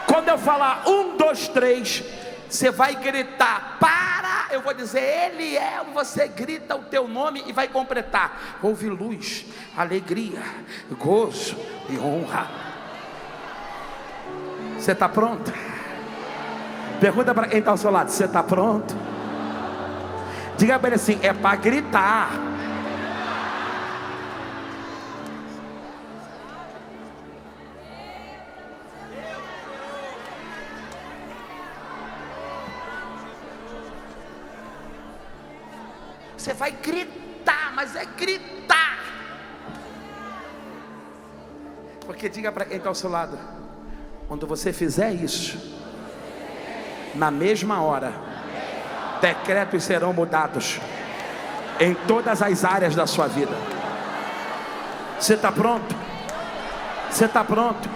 Quando eu falar 1, 2, 3, você vai gritar, para, eu vou dizer, ele é, você grita o teu nome e vai completar. Houve luz, alegria, gozo e honra. Você está pronto? Pergunta para quem está ao seu lado, você está pronto? Diga para ele assim, é para gritar. Você vai gritar, mas é gritar. Porque diga para quem está ao seu lado, quando você fizer isso, na mesma hora, decretos serão mudados em todas as áreas da sua vida. Você está pronto? Você está pronto?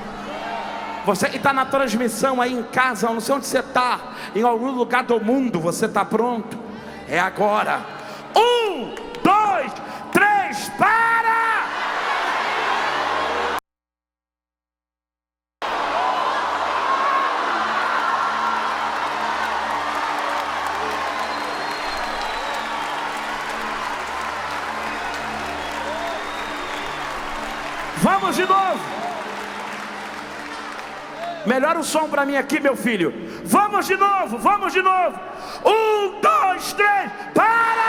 Você que está na transmissão aí em casa, não sei onde você está, em algum lugar do mundo, você está pronto? É agora. 1, 2, 3, para! Vamos de novo. Melhora o som para mim aqui, meu filho. Vamos de novo, vamos de novo. 1, 2, 3, para!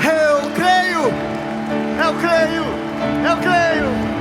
Eu creio, eu creio, eu creio.